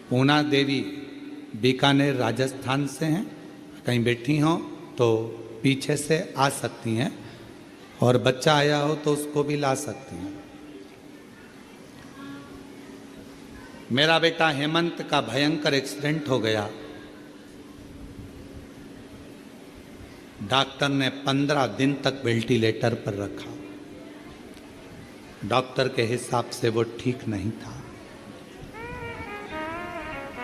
पूना देवी बीकानेर राजस्थान से हैं, कहीं बैठी हो तो पीछे से आ सकती हैं, और बच्चा आया हो तो उसको भी ला सकती हैं। मेरा बेटा हेमंत का भयंकर एक्सीडेंट हो गया। डॉक्टर ने 15 दिन तक वेंटिलेटर पर रखा। डॉक्टर के हिसाब से वो ठीक नहीं था।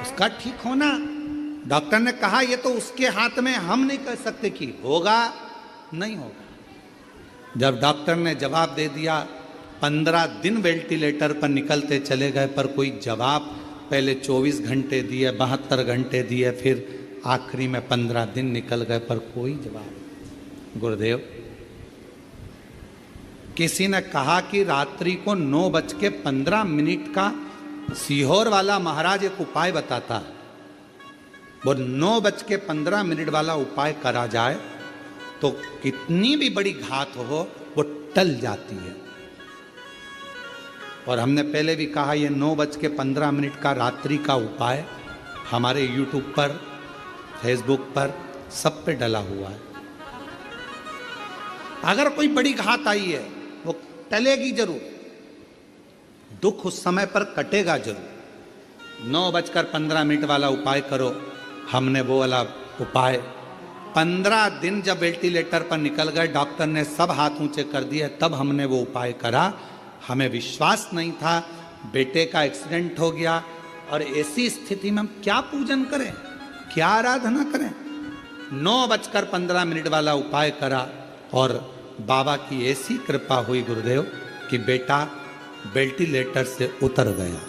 उसका ठीक होना, डॉक्टर ने कहा ये तो उसके हाथ में, हम नहीं कह सकते कि होगा नहीं होगा। जब डॉक्टर ने जवाब दे दिया, 15 दिन वेंटिलेटर पर निकलते चले गए, पर कोई जवाब, पहले 24 घंटे दिए, 72 घंटे दिए, फिर आखिरी में 15 दिन निकल गए, पर कोई जवाब। गुरुदेव, किसी ने कहा कि रात्रि को 9:15 का सीहोर वाला महाराज एक उपाय बताता है, वो 9:15 वाला उपाय करा जाए तो कितनी भी बड़ी घात हो वो टल जाती है। और हमने पहले भी कहा ये 9:15 का रात्रि का उपाय हमारे YouTube पर, Facebook पर, सब पे डला हुआ है। अगर कोई बड़ी घात आई है वो टलेगी जरूर, दुख उस समय पर कटेगा जरूर। 9:15 वाला उपाय करो। हमने वो वाला उपाय 15 दिन जब वेंटिलेटर पर निकल गए, डॉक्टर ने सब हाथ ऊंचे कर दिए, तब हमने वो उपाय करा। हमें विश्वास नहीं था, बेटे का एक्सीडेंट हो गया और ऐसी स्थिति में हम क्या पूजन करें, क्या आराधना करें। 9:15 वाला उपाय करा और बाबा की ऐसी कृपा हुई गुरुदेव कि बेटा वेंटिलेटर से उतर गया।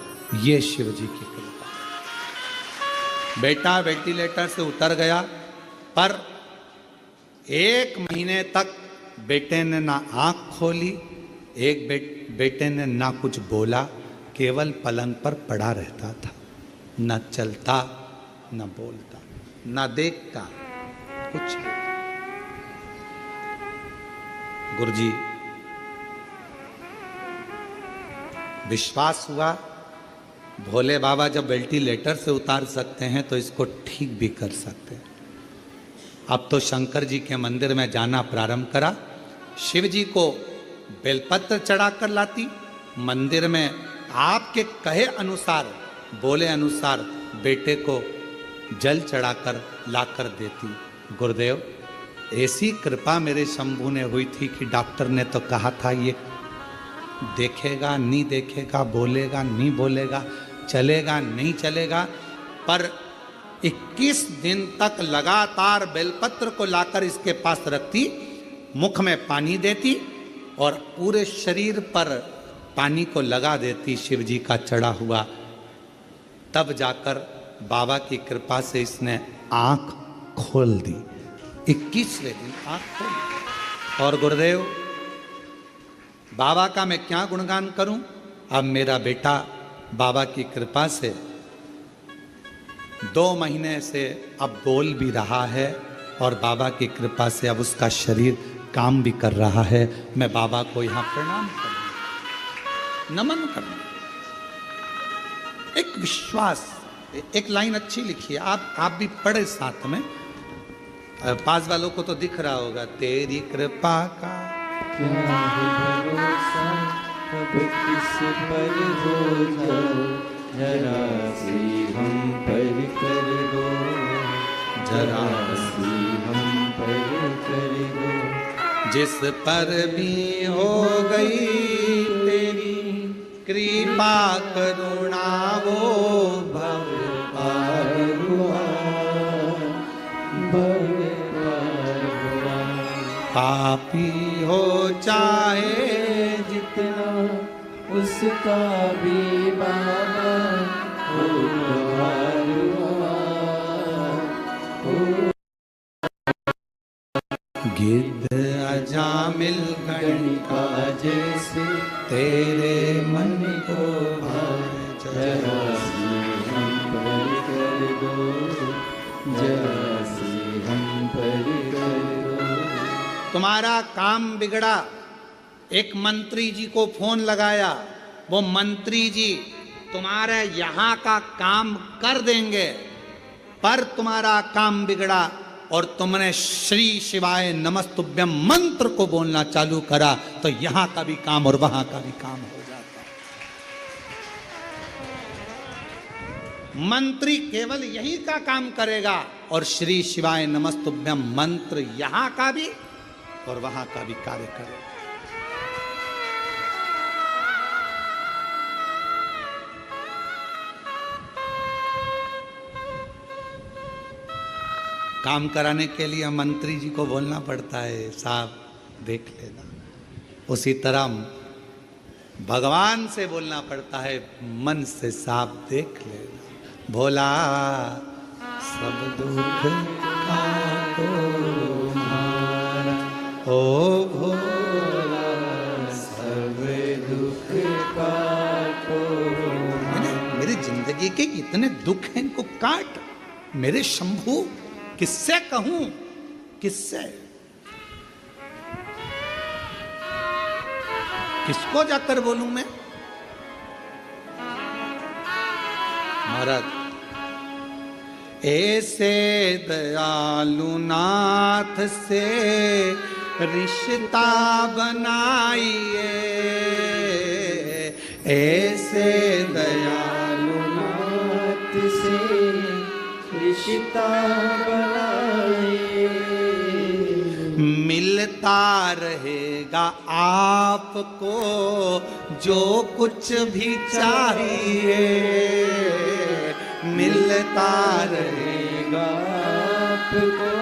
ये शिव जी की कृपा। बेटा वेंटिलेटर से उतर गया, पर 1 महीने तक बेटे ने ना आंख खोली, बेटे ने ना कुछ बोला, केवल पलंग पर पड़ा रहता था, न चलता न बोलता न देखता, कुछ नहीं। गुरुजी विश्वास हुआ, भोले बाबा जब वेंटिलेटर से उतार सकते हैं तो इसको ठीक भी कर सकते हैं। अब तो शंकर जी के मंदिर में जाना प्रारंभ करा। शिव जी को बेलपत्र चढ़ाकर लाती, मंदिर में आपके कहे अनुसार, बोले अनुसार बेटे को जल चढ़ाकर लाकर देती। गुरुदेव ऐसी कृपा मेरे शंभू ने हुई थी कि डॉक्टर ने तो कहा था ये देखेगा नहीं देखेगा, बोलेगा नहीं बोलेगा, चलेगा नहीं चलेगा, पर 21 दिन तक लगातार बेलपत्र को लाकर इसके पास रखती, मुख में पानी देती और पूरे शरीर पर पानी को लगा देती शिव जी का चढ़ा हुआ। तब जाकर बाबा की कृपा से इसने आंख खोल दी। 21वें दिन आंख खोल। और गुरुदेव बाबा का मैं क्या गुणगान करूं। अब मेरा बेटा बाबा की कृपा से 2 महीने से अब बोल भी रहा है और बाबा की कृपा से अब उसका शरीर काम भी कर रहा है। मैं बाबा को यहाँ प्रणाम करूँ, नमन करूँ। एक विश्वास, एक लाइन अच्छी लिखी है, आप भी पढ़े साथ में, पास वालों को तो दिख रहा होगा। तेरी कृपा का क्या है भरोसा, कब किस पर हो जाए, जरा सी हम पर कर दो, जरा सी हम पर कर दो। जिस पर भी हो गई तेरी कृपा करुणा, वो भव पार हुआ, भव पार हुआ। पापी हो चाहे जितना उसका भी बाबा पार हुआ। गिद्ध अजामिल गणिका जैसे तेरे मन को जरा सी हम पर कर दो, जरा सी हम पर कर दो। तुम्हारा काम बिगड़ा। एक मंत्री जी को फोन लगाया, वो मंत्री जी तुम्हारे यहाँ का काम कर देंगे, पर तुम्हारा काम बिगड़ा और तुमने श्री शिवाय नमस्तुभ्यम मंत्र को बोलना चालू करा तो यहां का भी काम और वहां का भी काम हो जाता। मंत्री केवल यही का काम करेगा और श्री शिवाय नमस्तुभ्यम मंत्र यहां का भी और वहां का भी कार्य करेगा। काम कराने के लिए मंत्री जी को बोलना पड़ता है, साहब देख लेना। उसी तरह भगवान से बोलना पड़ता है, मन से साहब देख लेना। भोला सब दुख काटो हमारा, ओ भोला सब दुख काटो। मेरी जिंदगी के इतने दुख हैं, इनको काट मेरे शंभू। किससे कहूं, किससे, किसको जाकर बोलूं मैं। महाराज ऐसे दयालु नाथ से रिश्ता बनाइए, ऐसे दयालु नाथ से रिश्ता बनाए, मिलता रहेगा आपको जो कुछ भी चाहिए। मिलता रहेगा आपको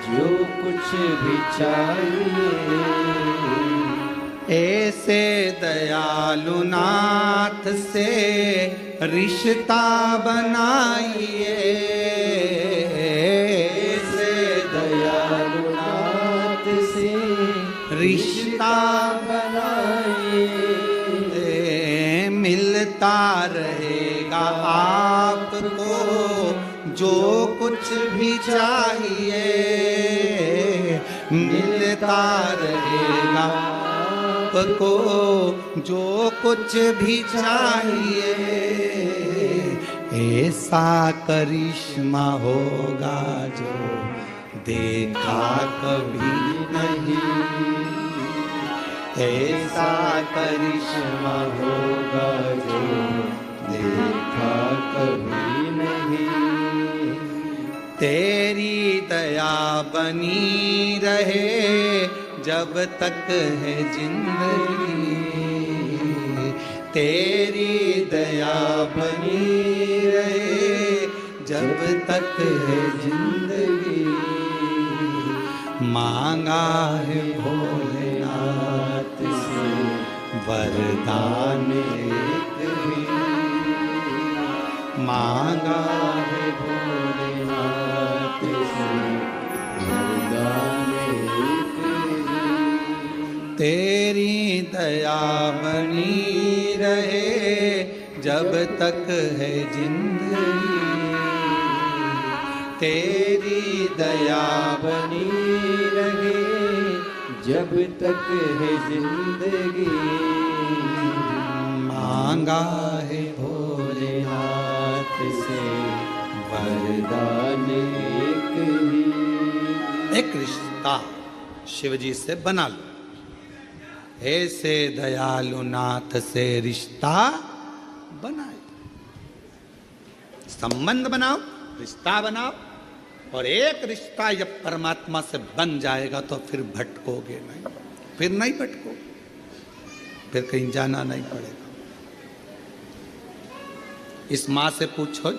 जो कुछ भी चाहिए। ऐसे दयालु नाथ से रिश्ता बनाइए। ऐसे दयालु नाथ से रिश्ता बनाइए। मिलता रहेगा आपको जो कुछ भी चाहिए। मिलता रहेगा आपको जो कुछ भी चाहिए। ऐसा करिश्मा होगा जो देखा कभी नहीं। ऐसा करिश्मा होगा जो देखा कभी नहीं। तेरी दया बनी रहे जब तक है जिंदगी। तेरी दया बनी रहे जब तक है जिंदगी। मांगा है भोलेनाथ से वरदान एक भी। मांगा है भोलेनाथ से वरदान एक भी। तेरी दया बनी रहे जब तक है जिंदगी। तेरी दया बनी रहे जब तक है जिंदगी। मांगा है भोलेनाथ से वरदान एक ही। एक रिश्ता शिव जी से बना लो। ऐसे दयालु नाथ से रिश्ता बनाए। संबंध बनाओ, रिश्ता बनाओ। और एक रिश्ता जब परमात्मा से बन जाएगा तो फिर भटकोगे नहीं। फिर नहीं भटको, फिर कहीं जाना नहीं पड़ेगा। इस माँ से पूछो,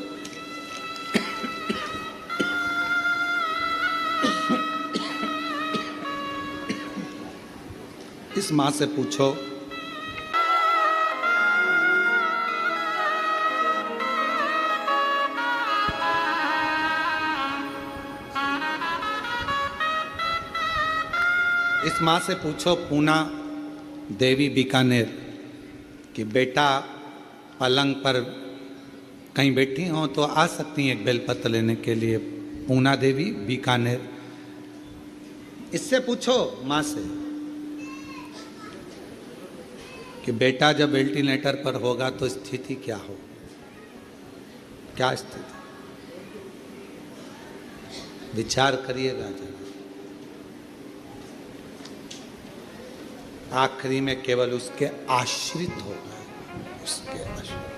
इस माँ से पूछो इस माँ से पूछो पूना देवी बीकानेर कि बेटा पलंग पर कहीं बैठी हो तो आ सकती हैं एक बेलपत्र लेने के लिए। पूना देवी बीकानेर। इससे पूछो माँ से कि बेटा जब वेंटिलेटर पर होगा तो स्थिति क्या हो, क्या स्थिति। विचार करिएगा जरा। आखिरी में केवल उसके आश्रित होगा, उसके आश्रित।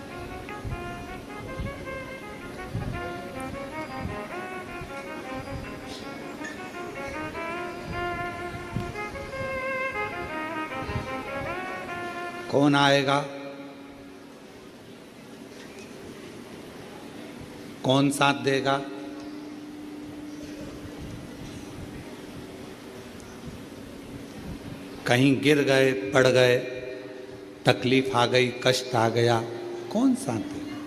कौन आएगा, कौन साथ देगा। कहीं गिर गए, पड़ गए, तकलीफ आ गई, कष्ट आ गया, कौन साथ देगा।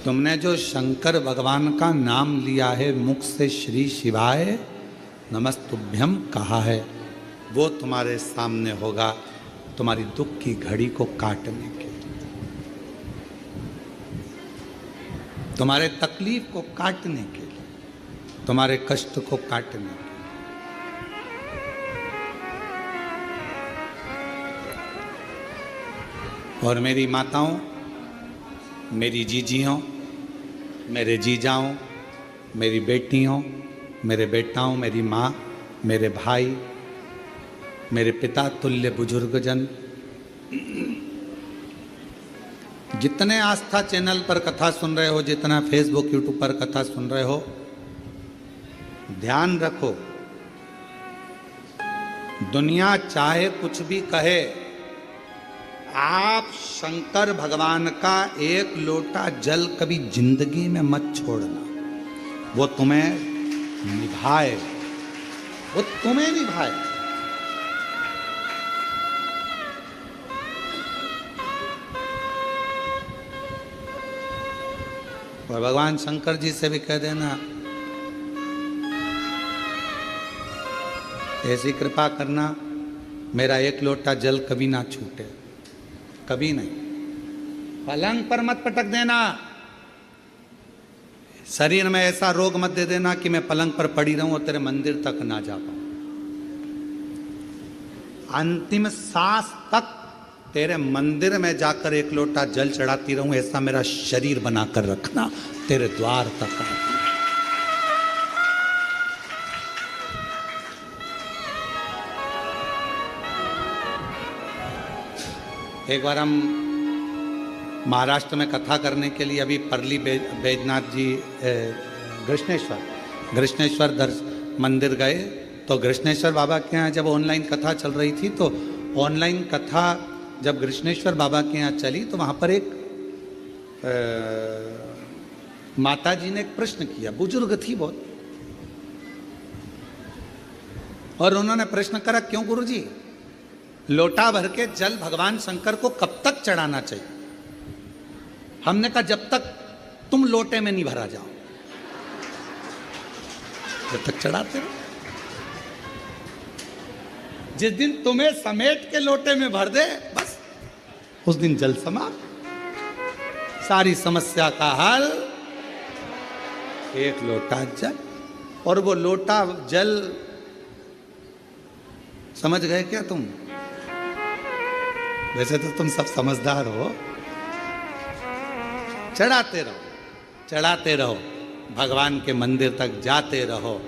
तुमने जो शंकर भगवान का नाम लिया है, मुख से श्री शिवाय नमस्तुभ्यम कहा है, वो तुम्हारे सामने होगा तुम्हारी दुख की घड़ी को काटने के लिए, तुम्हारे तकलीफ को काटने के लिए, तुम्हारे कष्ट को काटने के लिए। और मेरी माताओं, मेरी जीजियों, मेरे जीजाओं, मेरी बेटियों, मेरे बेटाओं, मेरी माँ, मेरे भाई, मेरे पिता तुल्य बुजुर्गजन, जितने आस्था चैनल पर कथा सुन रहे हो, जितना फेसबुक यूट्यूब पर कथा सुन रहे हो, ध्यान रखो, दुनिया चाहे कुछ भी कहे, आप शंकर भगवान का एक लोटा जल कभी जिंदगी में मत छोड़ना, वो तुम्हें निभाए, वो तुम्हें निभाए। और भगवान शंकर जी से भी कह देना, ऐसी कृपा करना मेरा एक लोटा जल कभी ना छूटे, कभी नहीं। पलंग पर मत पटक देना, शरीर में ऐसा रोग मत दे देना कि मैं पलंग पर पड़ी रहूं और तेरे मंदिर तक ना जा पाऊं। अंतिम सांस तक तेरे मंदिर में जाकर एक लोटा जल चढ़ाती रहूं, ऐसा मेरा शरीर बनाकर रखना, तेरे द्वार तक आती। एक बार हम महाराष्ट्र में कथा करने के लिए अभी परली बैजनाथ जी कृष्णेश्वर मंदिर गए, तो कृष्णेश्वर बाबा के यहाँ जब ऑनलाइन कथा चल रही थी, तो ऑनलाइन कथा जब कृष्णेश्वर बाबा के यहाँ चली तो वहाँ पर एक माता जी ने एक प्रश्न किया, बुजुर्ग थी बहुत, और उन्होंने प्रश्न करा, क्यों गुरुजी लोटा भर के जल भगवान शंकर को कब तक चढ़ाना चाहिए? हमने कहा जब तक तुम लोटे में नहीं भरा जाओ, जब तक चढ़ाते रहो। जिस दिन तुम्हें समेट के लोटे में भर दे, बस उस दिन जल समाप्त, सारी समस्या का हल, एक लोटा जल। और वो लोटा जल, समझ गए क्या तुम? वैसे तो तुम सब समझदार हो। चढ़ाते रहो, चढ़ाते रहो, भगवान के मंदिर तक जाते रहो।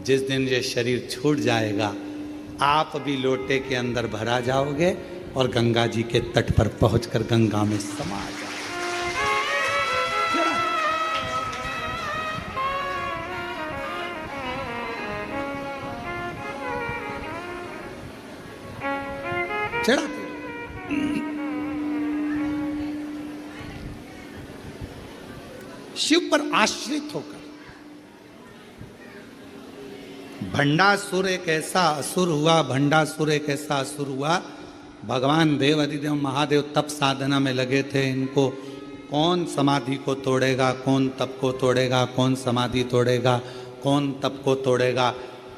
जिस दिन ये शरीर छूट जाएगा, आप भी लोटे के अंदर भरा जाओगे और गंगा जी के तट पर पहुंचकर गंगा में समा जाओगे। चढ़ाते शिव पर आश्रित होकर। भंडासुर एक ऐसा असुर हुआ, भंडासुर एक ऐसा असुर हुआ, भगवान देव अधिदेव महादेव तप साधना में लगे थे। इनको कौन समाधि को तोड़ेगा, कौन तप को तोड़ेगा, कौन समाधि तोड़ेगा, कौन तप को तोड़ेगा,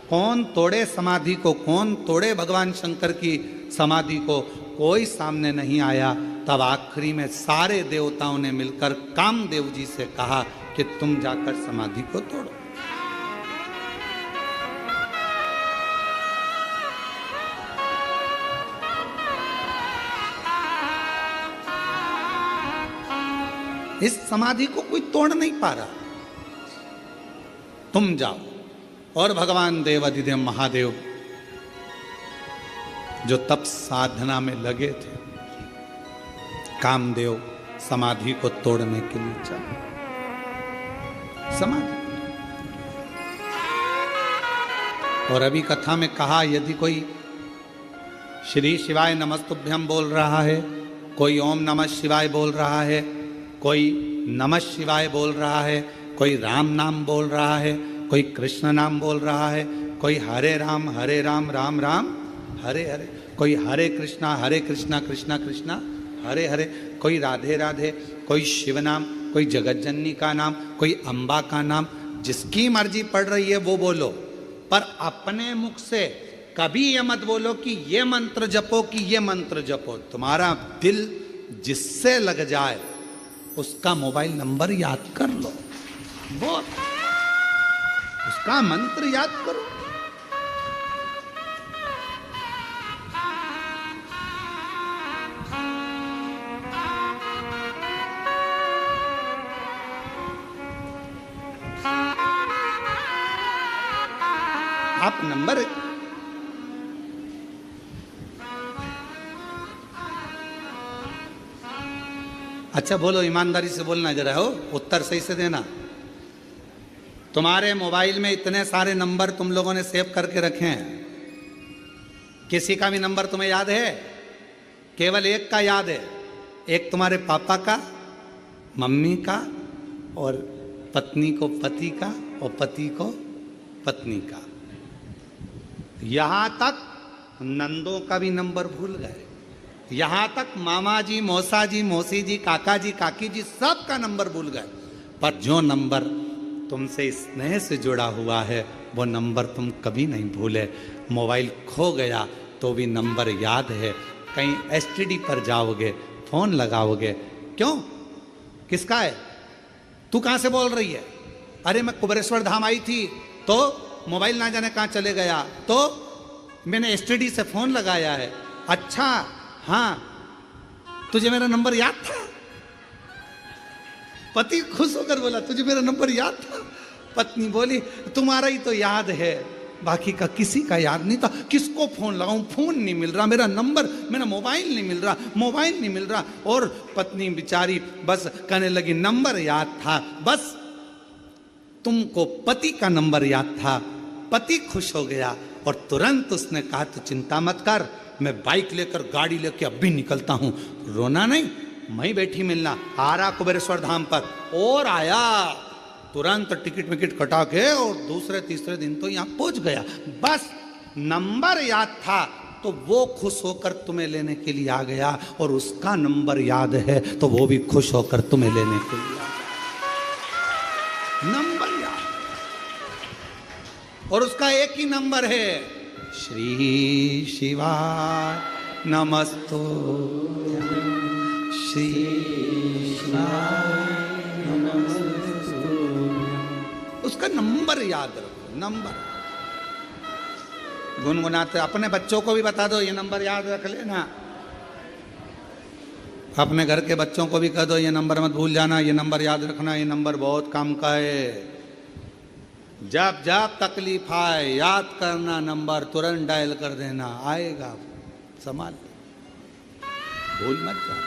कौन तोड़े समाधि को, कौन तोड़े भगवान शंकर की समाधि को, कोई सामने नहीं आया। तब आखिरी में सारे देवताओं ने मिलकर कामदेव जी से कहा कि तुम जाकर समाधि को तोड़ो। इस समाधि को कोई तोड़ नहीं पा रहा, तुम जाओ। और भगवान देव अधिदेव महादेव जो तप साधना में लगे थे, कामदेव समाधि को तोड़ने के लिए चले। समाधि, और अभी कथा में कहा, यदि कोई श्री शिवाय नमस्तुभ्यम बोल रहा है, कोई ओम नमः शिवाय बोल रहा है, कोई नमः शिवाय बोल रहा है, कोई राम नाम बोल रहा है, कोई कृष्ण नाम बोल रहा है, कोई हरे राम राम राम हरे हरे, कोई हरे कृष्णा कृष्णा कृष्णा हरे हरे, कोई राधे राधे, कोई शिव नाम, कोई जगतजननी का नाम, कोई अम्बा का नाम, जिसकी मर्जी पढ़ रही है वो बोलो। पर अपने मुख से कभी ये मत बोलो कि ये मंत्र जपो, कि ये मंत्र जपो। तुम्हारा दिल जिससे लग जाए उसका मोबाइल नंबर याद कर लो, बोल, उसका मंत्र याद करो। आप नंबर अच्छा बोलो, ईमानदारी से बोलना जरा, हो उत्तर सही से देना। तुम्हारे मोबाइल में इतने सारे नंबर तुम लोगों ने सेव करके रखे हैं, किसी का भी नंबर तुम्हें याद है? केवल एक का याद है, एक तुम्हारे पापा का, मम्मी का, और पत्नी को पति का, और पति को पत्नी का। यहां तक नंदों का भी नंबर भूल गए, यहां तक मामा जी, मौसा जी, मौसी जी, काका जी, काकी जी, सब का नंबर भूल गए। पर जो नंबर तुमसे स्नेह से जुड़ा हुआ है वो नंबर तुम कभी नहीं भूले। मोबाइल खो गया तो भी नंबर याद है। कहीं एसटीडी पर जाओगे, फोन लगाओगे, क्यों, किसका है, तू कहां से बोल रही है, अरे मैं कुबेरेश्वर धाम आई थी तो मोबाइल ना जाने कहां चले गया, तो मैंने एसटीडी से फोन लगाया है। अच्छा हाँ, तुझे मेरा नंबर याद था? पति खुश होकर बोला तुझे मेरा नंबर याद था? पत्नी बोली तुम्हारा ही तो याद है, बाकी का किसी का याद नहीं था। किसको फोन लगाऊं, फोन नहीं मिल रहा, मेरा नंबर, मेरा मोबाइल नहीं मिल रहा, मोबाइल नहीं मिल रहा। और पत्नी बेचारी बस कहने लगी नंबर याद था, बस तुमको पति का नंबर याद था। पति खुश हो गया और तुरंत उसने कहा तो चिंता मत कर, मैं बाइक लेकर, गाड़ी लेकर अभी निकलता हूं। रोना नहीं, मैं बैठी मिलना, आ रहा कुबेरेश्वर धाम पर। और आया, तुरंत टिकट विकेट कटा के और दूसरे तीसरे दिन तो यहां पहुंच गया। बस नंबर याद था तो वो खुश होकर तुम्हें लेने के लिए आ गया, और उसका नंबर याद है तो वो भी खुश होकर तुम्हें लेने के लिए आ गया। नंबर याद, और उसका एक ही नंबर है, श्री शिवाय नमस्तो, श्री शिवाय नमस्तो। उसका नंबर याद रखो, नंबर गुनगुनाते। अपने बच्चों को भी बता दो ये नंबर याद रख लेना, अपने घर के बच्चों को भी कह दो ये नंबर मत भूल जाना, ये नंबर याद रखना, ये नंबर बहुत काम का है। जब जब तकलीफ आए याद करना नंबर, तुरंत डायल कर देना, आएगा, संभाल, भूल मत जाना।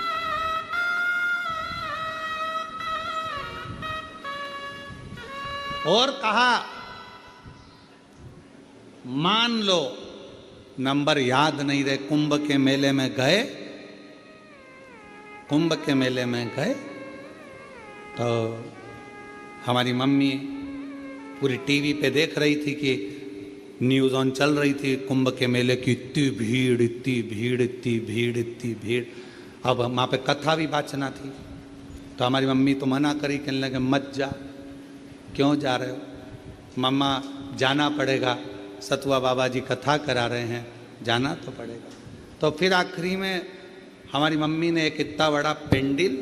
और कहा मान लो नंबर याद नहीं रहे, कुंभ के मेले में गए, कुंभ के मेले में गए तो हमारी मम्मी पूरी टीवी पे देख रही थी कि न्यूज़ ऑन चल रही थी, कुंभ के मेले की इतनी भीड़, इतनी भीड़, इतनी भीड़, इतनी भीड़। अब वहाँ पे कथा भी वाचना थी तो हमारी मम्मी तो मना करी, कहने लगे मत जा। क्यों जा रहे हो? मम्मा जाना पड़ेगा, सतुआ बाबा जी कथा करा रहे हैं, जाना तो पड़ेगा। तो फिर आखिरी में हमारी मम्मी ने एक इतना बड़ा पेंडिल,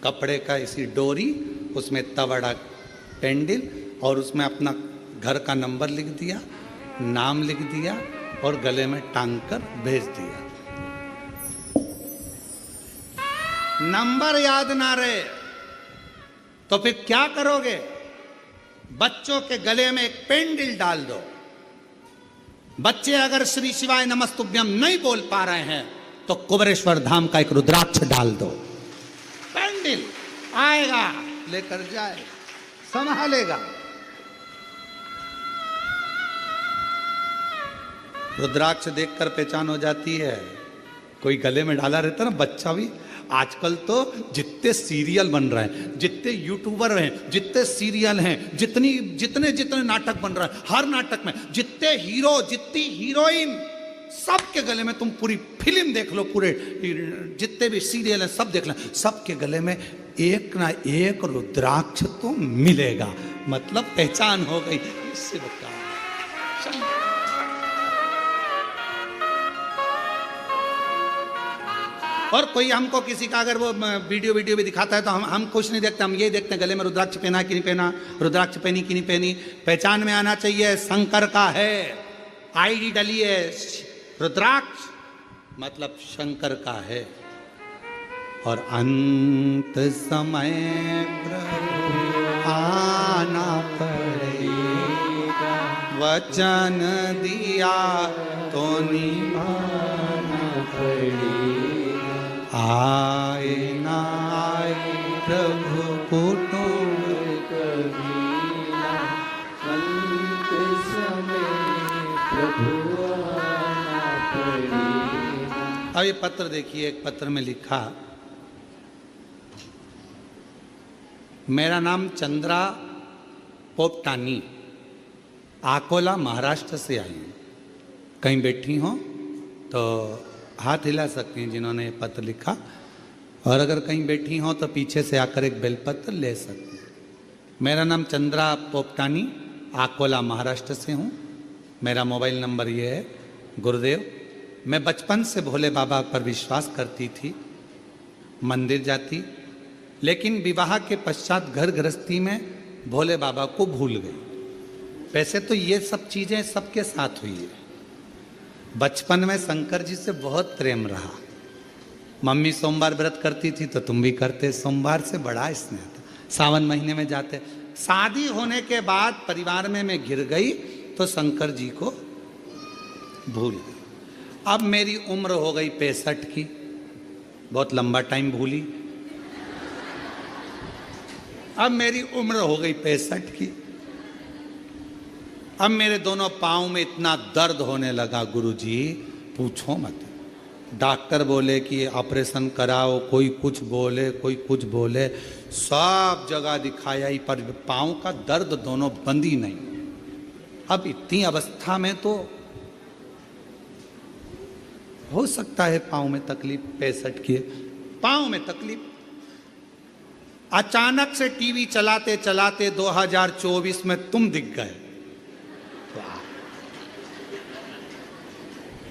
कपड़े का इसी डोरी, उसमें इतना बड़ा पेंडिल, और उसमें अपना घर का नंबर लिख दिया, नाम लिख दिया और गले में टांग कर भेज दिया। नंबर याद ना रहे तो फिर क्या करोगे? बच्चों के गले में एक पेंडिल डाल दो। बच्चे अगर श्री शिवाय नमस्तुभ्यम नहीं बोल पा रहे हैं तो कुबेरेश्वर धाम का एक रुद्राक्ष डाल दो, पेंडिल आएगा, लेकर जाए, संभालेगा। रुद्राक्ष देखकर पहचान हो जाती है। कोई गले में डाला रहता ना बच्चा भी। आजकल तो जितने सीरियल बन रहे हैं, जितने यूट्यूबर हैं, जितने सीरियल हैं, जितने नाटक बन रहे हैं, हर नाटक में जितने हीरो, जितनी हीरोइन, सबके गले में, तुम पूरी फिल्म देख लो, पूरे जितने भी सीरियल हैं सब देख लें, सबके गले में एक ना एक रुद्राक्ष तो मिलेगा। मतलब पहचान हो गई, इससे बता। और कोई हमको किसी का अगर वो वीडियो भी दिखाता है तो हम कुछ नहीं देखते, हम ये देखते हैं गले में रुद्राक्ष पहना कि नहीं पहना, रुद्राक्ष पहनी कि नहीं पहनी। पहचान में आना चाहिए शंकर का है, आईडी डली है रुद्राक्ष, मतलब शंकर का है। और अंत समय प्रभु आना पड़ेगा, वचन दिया तो निभाना पड़ेगा। आए ना आए प्रभु कुटुंब कबीरा, अंत समय प्रभु आना पड़ेगा। अब ये पत्र देखिए, एक पत्र में लिखा, मेरा नाम चंद्रा पोपटानी, आकोला महाराष्ट्र से आई हूँ। कहीं बैठी हो तो हाथ हिला सकती हैं जिन्होंने पत्र लिखा, और अगर कहीं बैठी हो तो पीछे से आकर एक बेलपत्र ले सकती हैं। मेरा नाम चंद्रा पोपटानी, आकोला महाराष्ट्र से हूँ। मेरा मोबाइल नंबर ये है। गुरुदेव, मैं बचपन से भोले बाबा पर विश्वास करती थी, मंदिर जाती, लेकिन विवाह के पश्चात घर गृहस्थी में भोले बाबा को भूल गई। वैसे तो ये सब चीज़ें सबके साथ हुई है। बचपन में शंकर जी से बहुत प्रेम रहा। मम्मी सोमवार व्रत करती थी तो तुम भी करते, सोमवार से बड़ा स्नेह था। सावन महीने में जाते। शादी होने के बाद परिवार में मैं गिर गई तो शंकर जी को भूल गई। अब मेरी उम्र हो गई 65 की, बहुत लंबा टाइम भूली। अब मेरी उम्र हो गई 65 की। अब मेरे दोनों पाँव में इतना दर्द होने लगा गुरुजी, पूछो मत। डॉक्टर बोले कि ऑपरेशन कराओ, कोई कुछ बोले, कोई कुछ बोले, सब जगह दिखाया ही, पर पाँव का दर्द दोनों बंद ही नहीं। अब इतनी अवस्था में तो हो सकता है पाँव में तकलीफ, 65 की पाँव में तकलीफ। अचानक से टीवी चलाते चलाते 2024 में तुम दिख गए।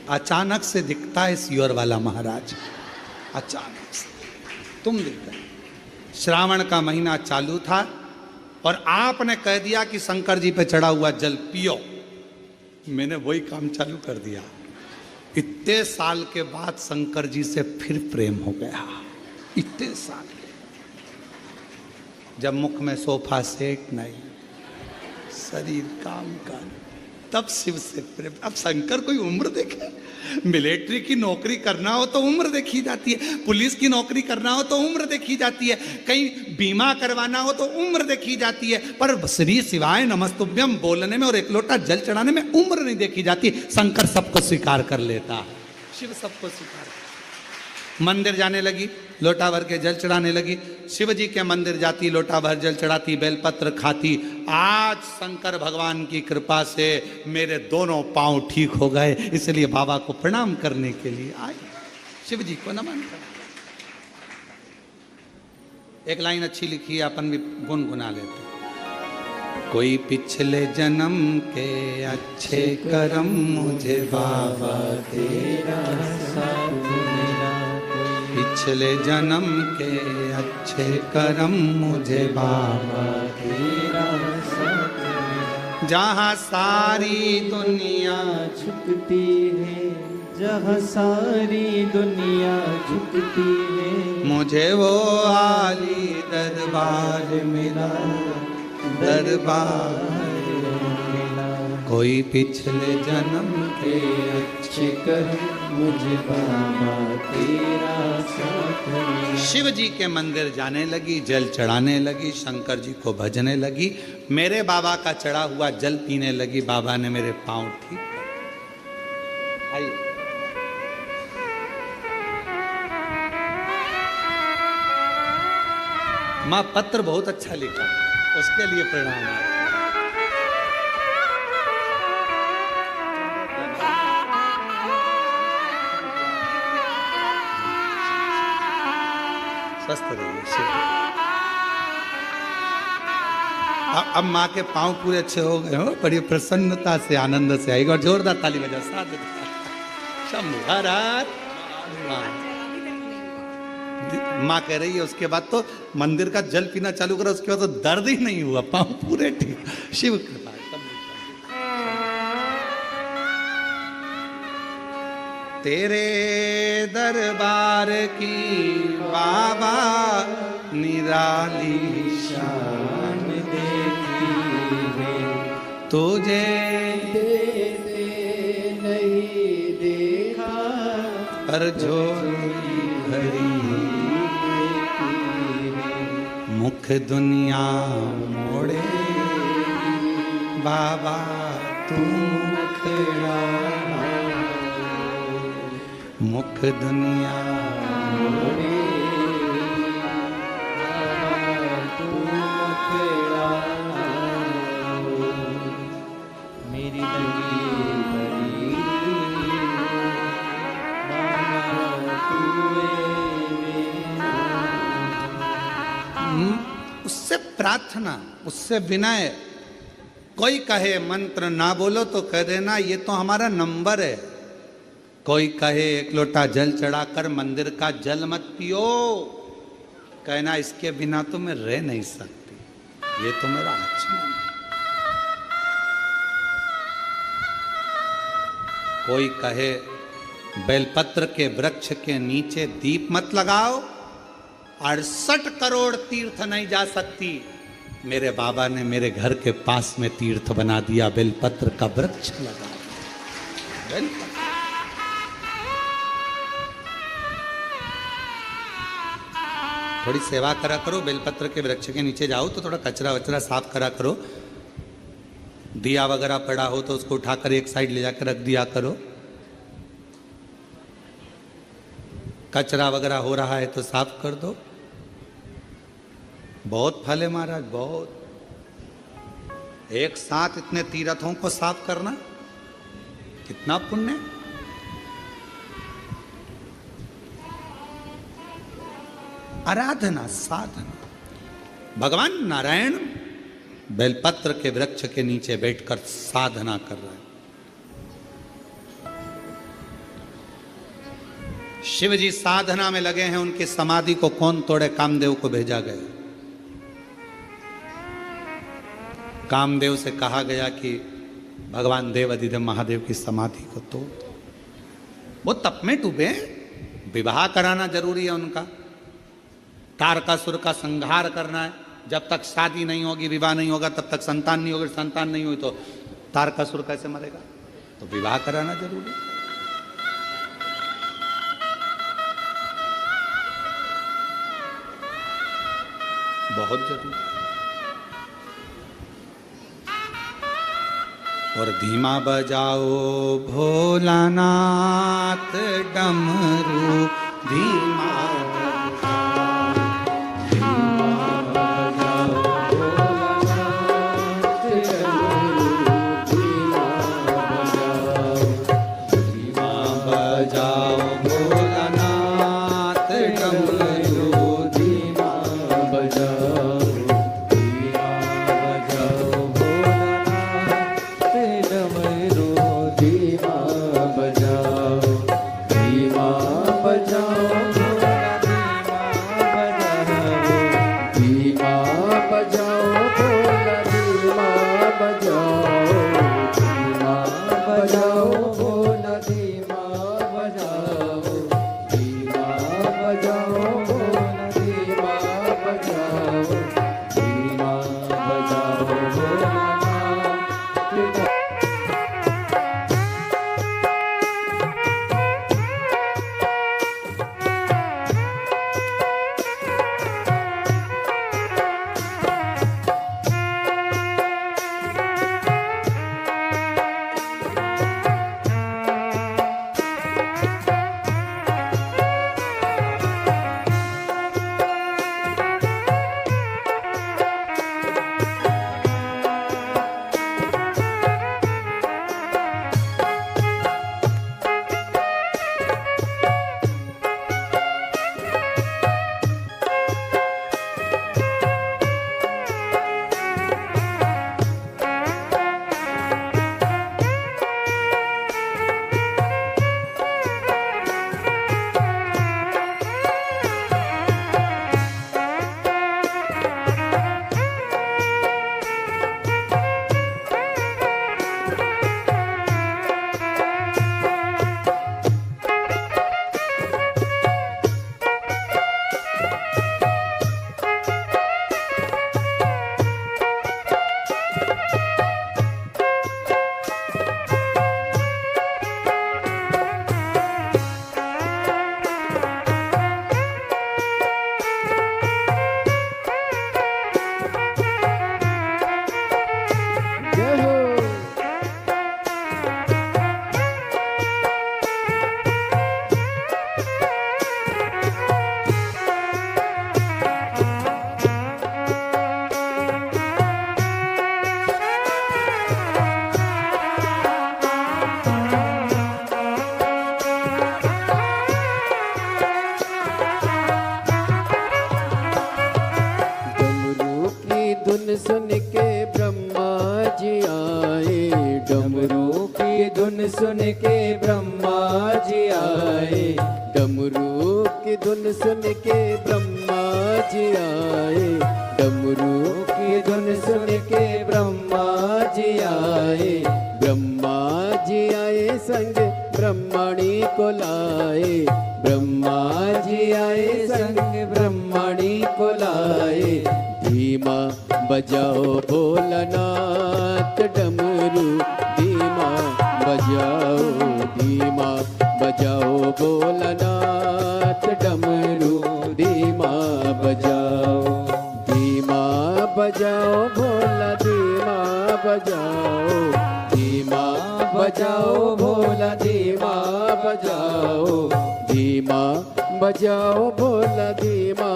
अचानक से दिखता है सियोर वाला महाराज, अचानक से तुम दिख गए। श्रावण का महीना चालू था और आपने कह दिया कि शंकर जी पे चढ़ा हुआ जल पियो। मैंने वही काम चालू कर दिया। इतने साल के बाद शंकर जी से फिर प्रेम हो गया। इतने साल के, जब मुख में सोफा सेट नहीं, शरीर काम का, तब शिव से प्रेम। अब शंकर कोई उम्र देखे? मिलिट्री की नौकरी करना हो तो उम्र देखी जाती है, पुलिस की नौकरी करना हो तो उम्र देखी जाती है, कहीं बीमा करवाना हो तो उम्र देखी जाती है, पर श्री शिवाय नमस्तुभ्यम बोलने में और एक लोटा जल चढ़ाने में उम्र नहीं देखी जाती। शंकर सबको स्वीकार कर लेता है, शिव सबको स्वीकार कर। मंदिर जाने लगी, लोटा भर के जल चढ़ाने लगी। शिव जी के मंदिर जाती, लोटा भर जल चढ़ाती, बेलपत्र खाती। आज शंकर भगवान की कृपा से मेरे दोनों पांव ठीक हो गए, इसलिए बाबा को प्रणाम करने के लिए आई, शिव जी को नमन कर। एक लाइन अच्छी लिखी है, अपन भी गुनगुना लेते। कोई पिछले जन्म के अच्छे कर्म मुझे बाबा तेरा साथ मिला, पिछले जन्म के अच्छे कर्म मुझे बाबा तेरा साथ मिला। जहाँ सारी दुनिया झुकती है, जहाँ सारी दुनिया झुकती है, मुझे वो आली दरबार मिला, दरबार मिला। कोई पिछले जन्म के अच्छे कर्म मुझे बाबा तेरा साथ मिला। शिव जी के मंदिर जाने लगी, जल चढ़ाने लगी, शंकर जी को भजने लगी, मेरे बाबा का चढ़ा हुआ जल पीने लगी। बाबा ने मेरे पांव ठीक कर। आइए, माँ पत्र बहुत अच्छा लिखा, उसके लिए प्रणाम। स्वस्थ रहिए शिव। अब माँ के पांव पूरे अच्छे हो गए हो, बड़ी प्रसन्नता से आनंद से आएगा। और जोरदार ताली बजा साथ शंभु हर हर। माँ कह रही है उसके बाद तो मंदिर का जल पीना चालू करा, उसके बाद तो दर्द ही नहीं हुआ, पांव पूरे ठीक। शिव कृपा। तेरे दरबार की बाबा निराली शान देखी है, तुझे नहीं देखा पर झोली भरी मुख दुनिया मोड़े बाबा तू मुखड़ा, मुख दुनिया मोरे तू मुखड़ा मेरी लगी बड़ी मामा उससे प्रार्थना, उससे विनय। कोई कहे मंत्र ना बोलो तो कह देना ये तो हमारा नंबर है। कोई कहे एक लोटा जल चढ़ाकर मंदिर का जल मत पियो, कहना इसके बिना तो मैं रह नहीं सकती, ये तो मेरा आचमन है। कोई कहे बेलपत्र के वृक्ष के नीचे दीप मत लगाओ, 68 करोड़ तीर्थ नहीं जा सकती। मेरे बाबा ने मेरे घर के पास में तीर्थ बना दिया, बेलपत्र का वृक्ष लगा। बेलपत्र थोड़ी सेवा करा करो, बेलपत्र के वृक्ष के नीचे जाओ तो थोड़ा कचरा वचरा साफ करा करो। दिया वगैरह पड़ा हो तो उसको उठाकर एक साइड ले जाकर रख दिया करो। कचरा वगैरह हो रहा है तो साफ कर दो। बहुत फल है महाराज, बहुत। एक साथ इतने तीर्थों को साफ करना कितना पुण्य। आराधना, साधना। भगवान नारायण बेलपत्र के वृक्ष के नीचे बैठकर साधना कर रहे हैं। शिव जी साधना में लगे हैं, उनकी समाधि को कौन तोड़े? कामदेव को भेजा गया। कामदेव से कहा गया कि भगवान देव अधिदेव महादेव की समाधि को तोड़। वो तप में डूबे, विवाह कराना जरूरी है उनका। तारकासुर का संहार करना है। जब तक शादी नहीं होगी, विवाह नहीं होगा, तब तक संतान नहीं होगी। संतान नहीं हुई तो तारकासुर कैसे मरेगा? तो विवाह कराना जरूरी है। बहुत जरूरी। और धीमा बजाओ भोलानाथ डमरू, धीमा डमरू की धुन सुन के ब्रह्मा जी आए, डमरू की धुन सुन के ब्रह्मा जी आए, ब्रह्मा जी आए संग ब्रह्मणी को लाए, ब्रह्मा जी आए संग ब्रह्मणी को लाए। धीमा बजाओ भोलानाथ डमरू, धीमा बजाओ, धीमा बजाओ भोलानाथ डमरू, धीमा बजाओ, धीमा बजाओ भोला, धीमा बजाओ, धीमा बजाओ भोला, धीमा बजाओ, धीमा बजाओ भोला, धीमा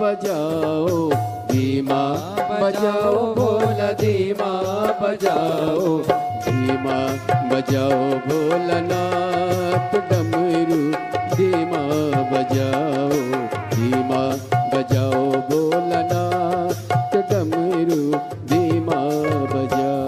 बजाओ, धीमा बजाओ भोला, धीमा बजाओ, धीमा बजाओ भोलानाथ डमरू, धीमा बजाओ, धीमा बजाओ भोलानाथ डमरू, धीमा बजाओ।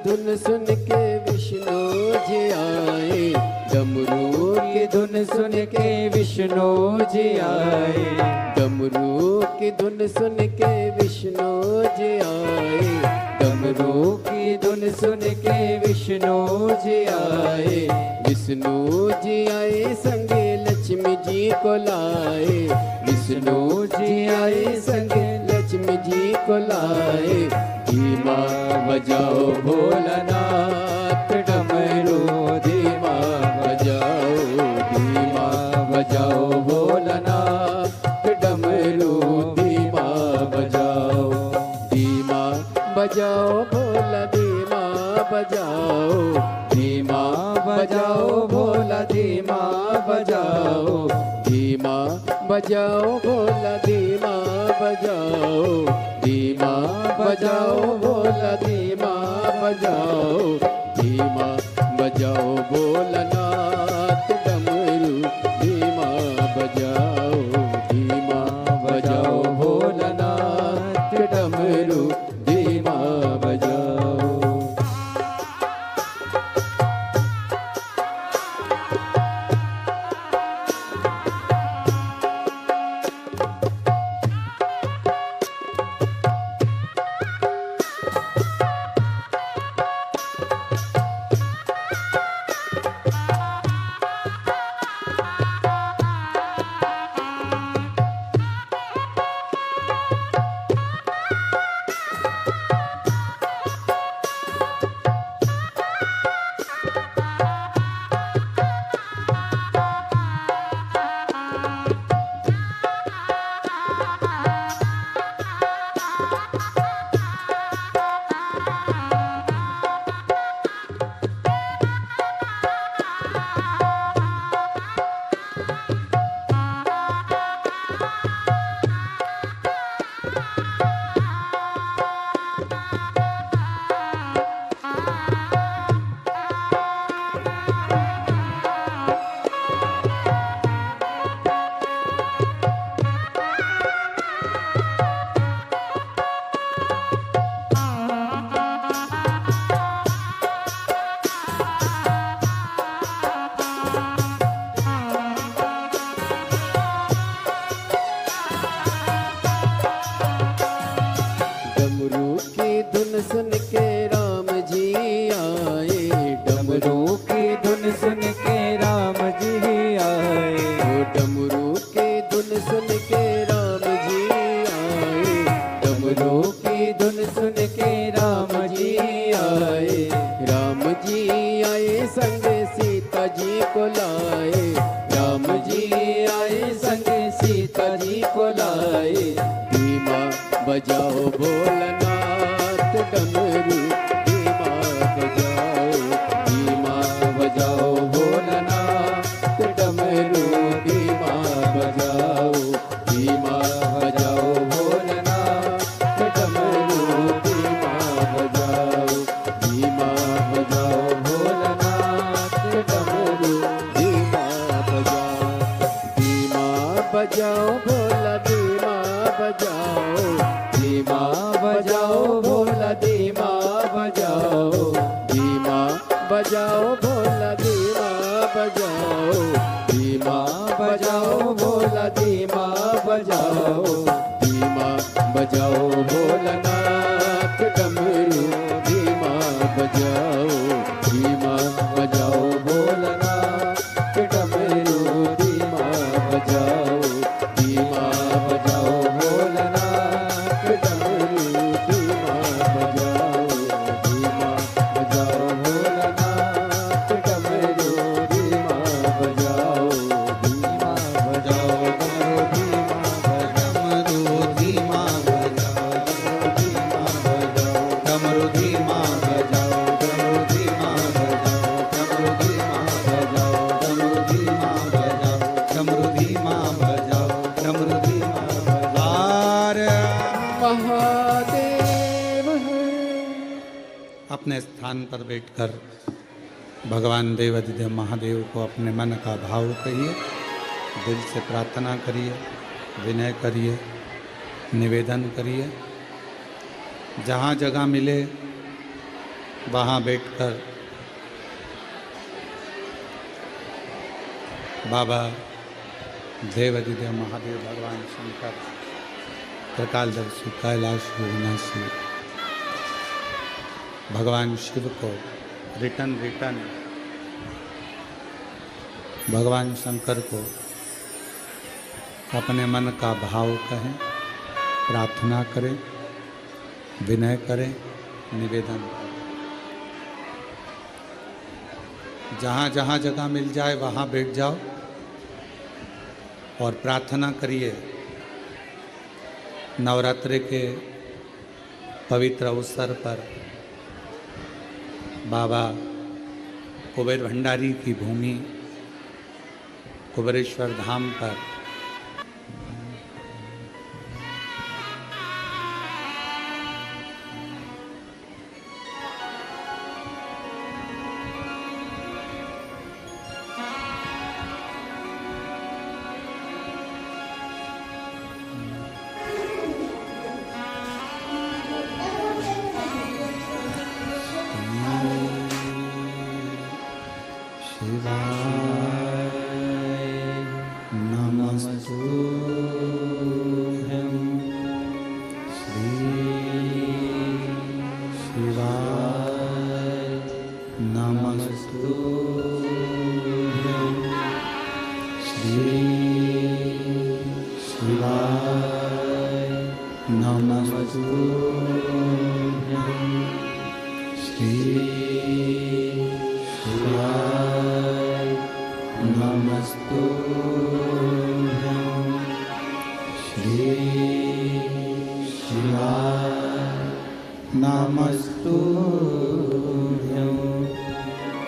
धुन सुन के विष्णु जी आए, डमरू की धुन सुन के विष्णु जी आए, डमरू की धुन सुन के विष्णु जी आए, डमरू की धुन सुन के विष्णु जी आए, विष्णु जी आए संगे लक्ष्मी जी को लाए, विष्णु जी आए संगे लक्ष्मी जी को लाए। धीमा बजाओ भोलानाथ डमरू, धीमा बजाओ, धीमा बजाओ भोलानाथ डमरू, धीमा बजाओ, धीमा बजाओ भोला, धीमा बजाओ, धीमा बजाओ भोला, धीमा बजाओ, धीमा बजाओ भोला, धीमा बजाओ, धीमा बजाओ भोला, धीमा बजाओ, धीमा बजाओ भोलानाथ डमरू, धीमा बजाओ, धीमा बजाओ भोलानाथ डमरू, धीमा बजाओ। सीता जी को लाए, राम जी आए संग सीता जी को लाए। धीमा बजाओ भोलानाथ डमरू, धीमा बजाओ, धीमा बजाओ भोलानाथ डमरू, धीमा बजाओ, धीमा बजाओ भोलानाथ डमरू, धीमा बजाओ, धीमा बजाओ भोलानाथ डमरू, धीमा बजाओ, धीमा बजाओ भोला, धीमा बजाओ, धीमा बजाओ भोला, धीमा बजाओ, धीमा बजाओ भोला, धीमा बजाओ, धीमा बजाओ भोला, धीमा बजाओ, धीमा बजाओ भोलानाथ डमरू, धीमा बजाओ, धीमा बजाओ भोलानाथ डमरू, धीमा बजाओ, धीमा बजाओ भोलानाथ डमरू, धीमा बजाओ, धीमा बजाओ भोलानाथ डमरू, धीमा बजाओ, धीमा बजाओ डमरू, धीमा बजाओ डमरू, धीमा बजाओ डमरू, धीमा बजाओ डमरू, धीमा बजाओ डमरू, धीमा बजाओ डमरू, धीमा बजाओ। महादेव है। अपने स्थान पर बैठकर भगवान देवाधिदेव महादेव को अपने मन का भाव कहिए, दिल से प्रार्थना करिए, विनय करिए, निवेदन करिए। जहाँ जगह मिले वहाँ बैठकर बाबा देवाधिदेव महादेव, भगवान शंकर, त्रिकालदर्शी, कैलाश विनाशी भगवान शिव को रिटर्न भगवान शंकर को अपने मन का भाव कहें, प्रार्थना करें, विनय करें, निवेदन करें। जहाँ जहाँ जगह मिल जाए वहाँ बैठ जाओ और प्रार्थना करिए। नवरात्रि के पवित्र अवसर पर बाबा कुबेर भंडारी की भूमि कुबेरेश्वर धाम पर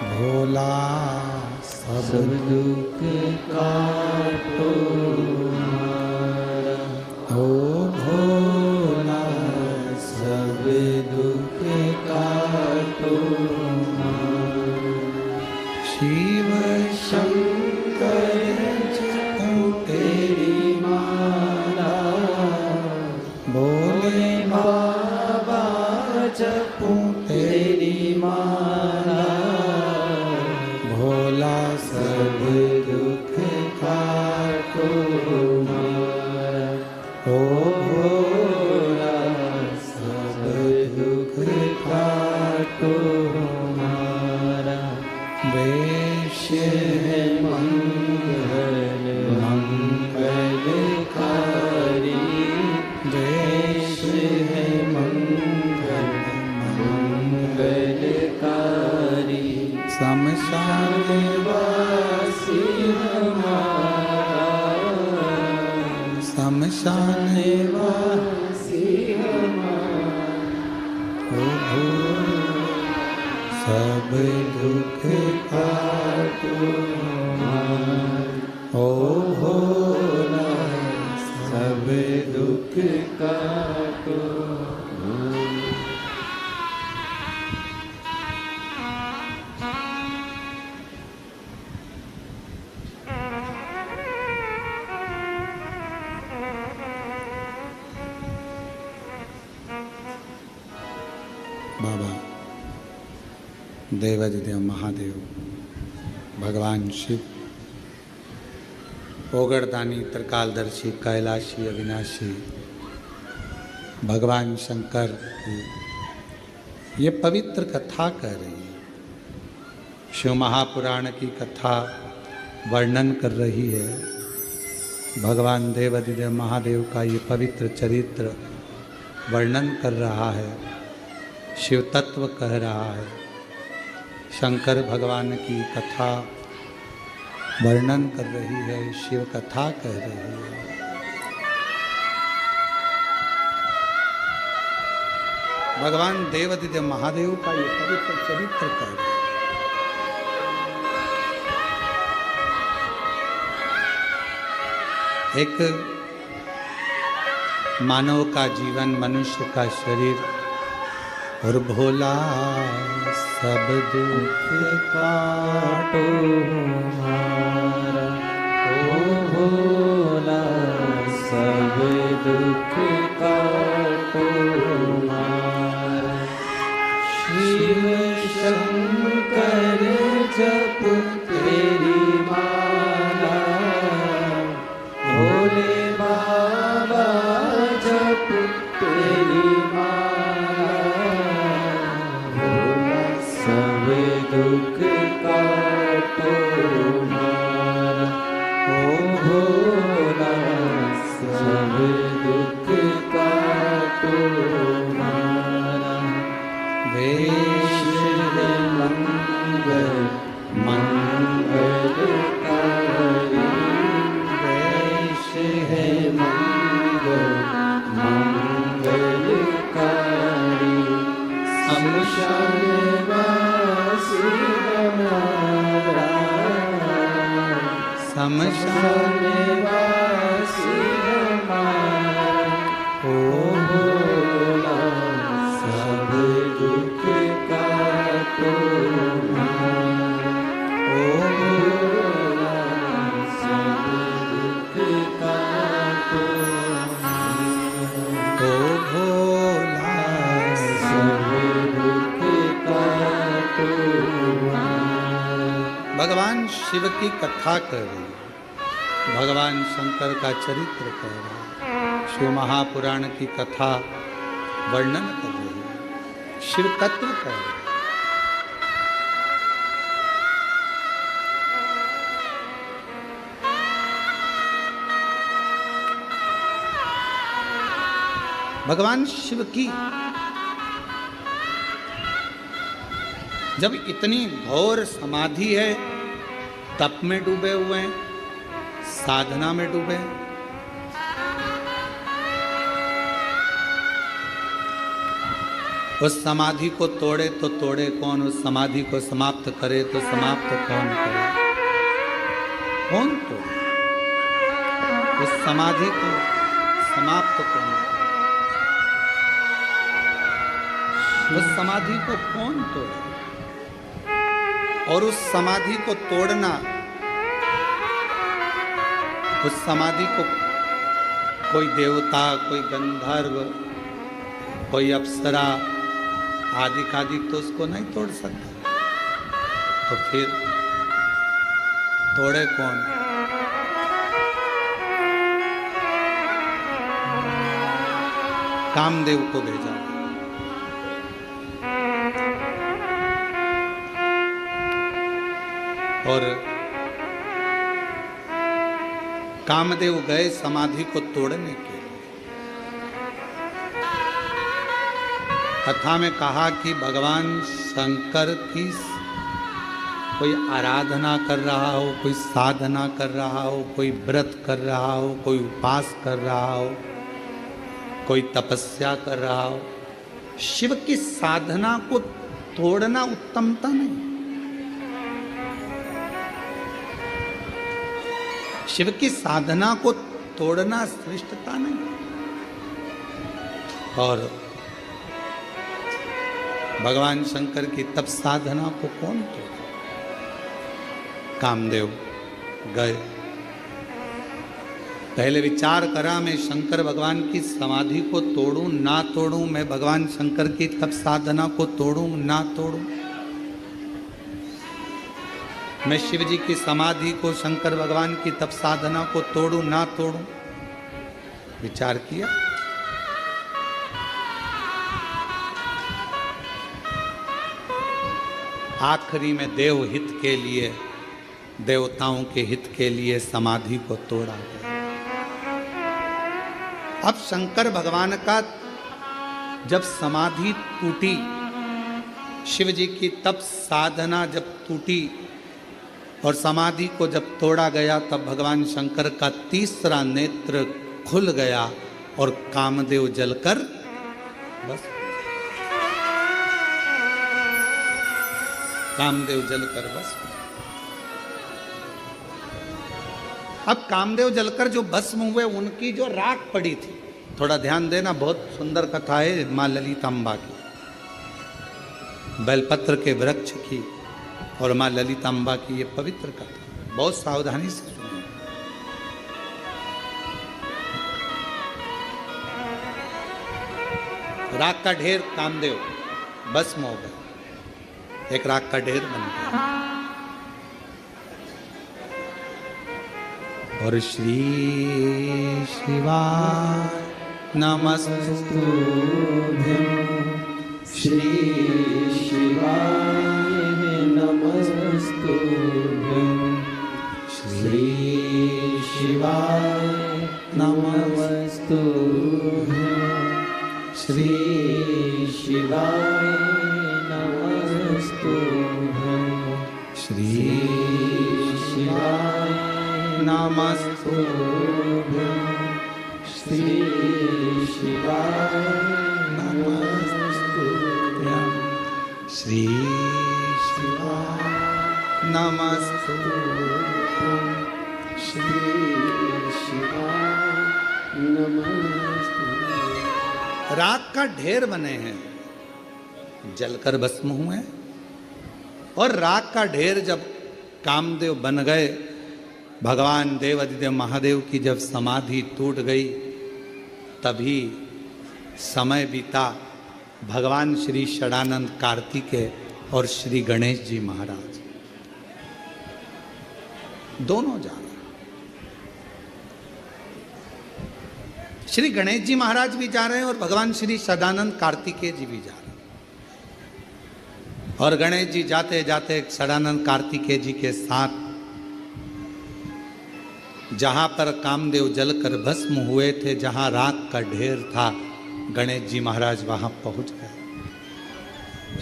भोला सब दुख काटो ओ भोला सब दुख काटो शिव शंकर जपो तेरी माला भोले बाबा जपो तेरी माला भोला सब दुख काटो हमारा ओ भोला सब दुख काटो हमारा वेश है मंगल मंगलकारी वेश है मंगल मंगलकारी शमशान सब दुख काटो ओ भोला सब दुख काटो। बाबा देवाधिदेव महादेव भगवान शिव ओगरदानी त्रिकालदर्शी कैलाशी अविनाशी भगवान शंकर की ये पवित्र कथा कह रही है। शिव महापुराण की कथा वर्णन कर रही है। भगवान देवाधिदेव महादेव का ये पवित्र चरित्र वर्णन कर रहा है, शिव तत्व कह रहा है। शंकर भगवान की कथा वर्णन कर रही है, शिव कथा कह रही है। भगवान देवाधिदेव महादेव का ये पवित्र चरित्र कह रहा है। एक मानव का जीवन, मनुष्य का शरीर और भोला सब दुख काटो हमारा। ओ भोला सब दुख काटो हमारा। शिव शंकर जप तेरी माला, भोले बाबा जप तेरी माला। भोला सब दुख काटो हमारा। ओ भोला सब दुख काटो हमारा। वेश है मंगल मंगलकारी, वेश है मंगल मंगलकारी। शमशान वासी हमारा, शमशान वासी हमारा। ओ भोला सब दुख काटो हमारा। ओ भोला सब दुख काटो हमारा। ओ भोला सब दुख काटो हमारा। भगवान शिव की कथा कर रही है, भगवान शंकर का चरित्र कह रहा है, शिव महापुराण की कथा वर्णन कर रही है, शिव तत्व कह रही है। भगवान शिव की जब इतनी घोर समाधि है, तप में डूबे हुए हैं, साधना में डूबे हैं, उस समाधि को तोड़े तो तोड़े कौन, उस समाधि को समाप्त करे तो समाप्त कौन करे, कौन तोड़े उस समाधि को समाप्त कौन करे, उस समाधि को कौन तोड़े। और उस समाधि को तोड़ना, उस समाधि को कोई देवता, कोई गंधर्व, कोई अप्सरा आदि कादिक तो उसको नहीं तोड़ सकता। तो फिर तोड़े कौन? कामदेव को भेजा। और कामदेव गए समाधि को तोड़ने के लिए। कथा में कहा कि भगवान शंकर की कोई आराधना कर रहा हो, कोई साधना कर रहा हो, कोई व्रत कर रहा हो, कोई उपास कर रहा हो, कोई तपस्या कर रहा हो, शिव की साधना को तोड़ना उत्तमता नहीं। शिव की साधना को तोड़ना श्रेष्ठता नहीं। और भगवान शंकर की तप साधना को कौन तोड़ा? कामदेव गए, पहले विचार करा मैं शंकर भगवान की समाधि को तोड़ूं ना तोड़ूं, मैं भगवान शंकर की तप साधना को तोड़ूं ना तोड़ूं, मैं शिव जी की समाधि को शंकर भगवान की तप साधना को तोड़ूं ना तोड़ूं। विचार किया, आखिरी में देव हित के लिए, देवताओं के हित के लिए समाधि को तोड़ा गया। अब शंकर भगवान का जब समाधि टूटी, शिव जी की तप साधना जब टूटी और समाधि को जब तोड़ा गया, तब भगवान शंकर का तीसरा नेत्र खुल गया और कामदेव जलकर बस, कामदेव जलकर बस। अब कामदेव जलकर जो भस्म हुए, उनकी जो राख पड़ी थी, थोड़ा ध्यान देना, बहुत सुंदर कथा है मां ललितांबा की, बेलपत्र के वृक्ष की और मां ललितांबा की ये पवित्र कथा, बहुत सावधानी से सुनिए। राख का ढेर कामदेव भस्म हो गए, एक राख का ढेर बन गया। और श्री शिवा नमस्तुभ्यं, श्री शिवाय नमस्तुभ्यं, श्री शिवाय नमस्तुभ्यं, श्री शिवाय नमस्तुभ्यं, श्री शिवाय नमस्तुभ्यं, श्री शिवाय नमस्तुभ्यं, श्री शिवाय नमस्तुभ्यं, श्री शिवाय नमस्तुभ्यं। राख का ढेर बने हैं, जलकर भस्म हुए। और राख का ढेर जब कामदेव बन गए, भगवान देवाधिदेव महादेव की जब समाधि टूट गई, तभी समय बीता। भगवान श्री षडानंद कार्तिकेय और श्री गणेश जी महाराज दोनों जा रहे। श्री गणेश जी महाराज भी जा रहे हैं और भगवान श्री सदानंद कार्तिकेय जी भी जा रहे हैं। और गणेश जी जाते जाते सदानंद कार्तिकेय जी के साथ जहां पर कामदेव जलकर भस्म हुए थे, जहां राख का ढेर था, गणेश जी महाराज वहां पहुंच गए।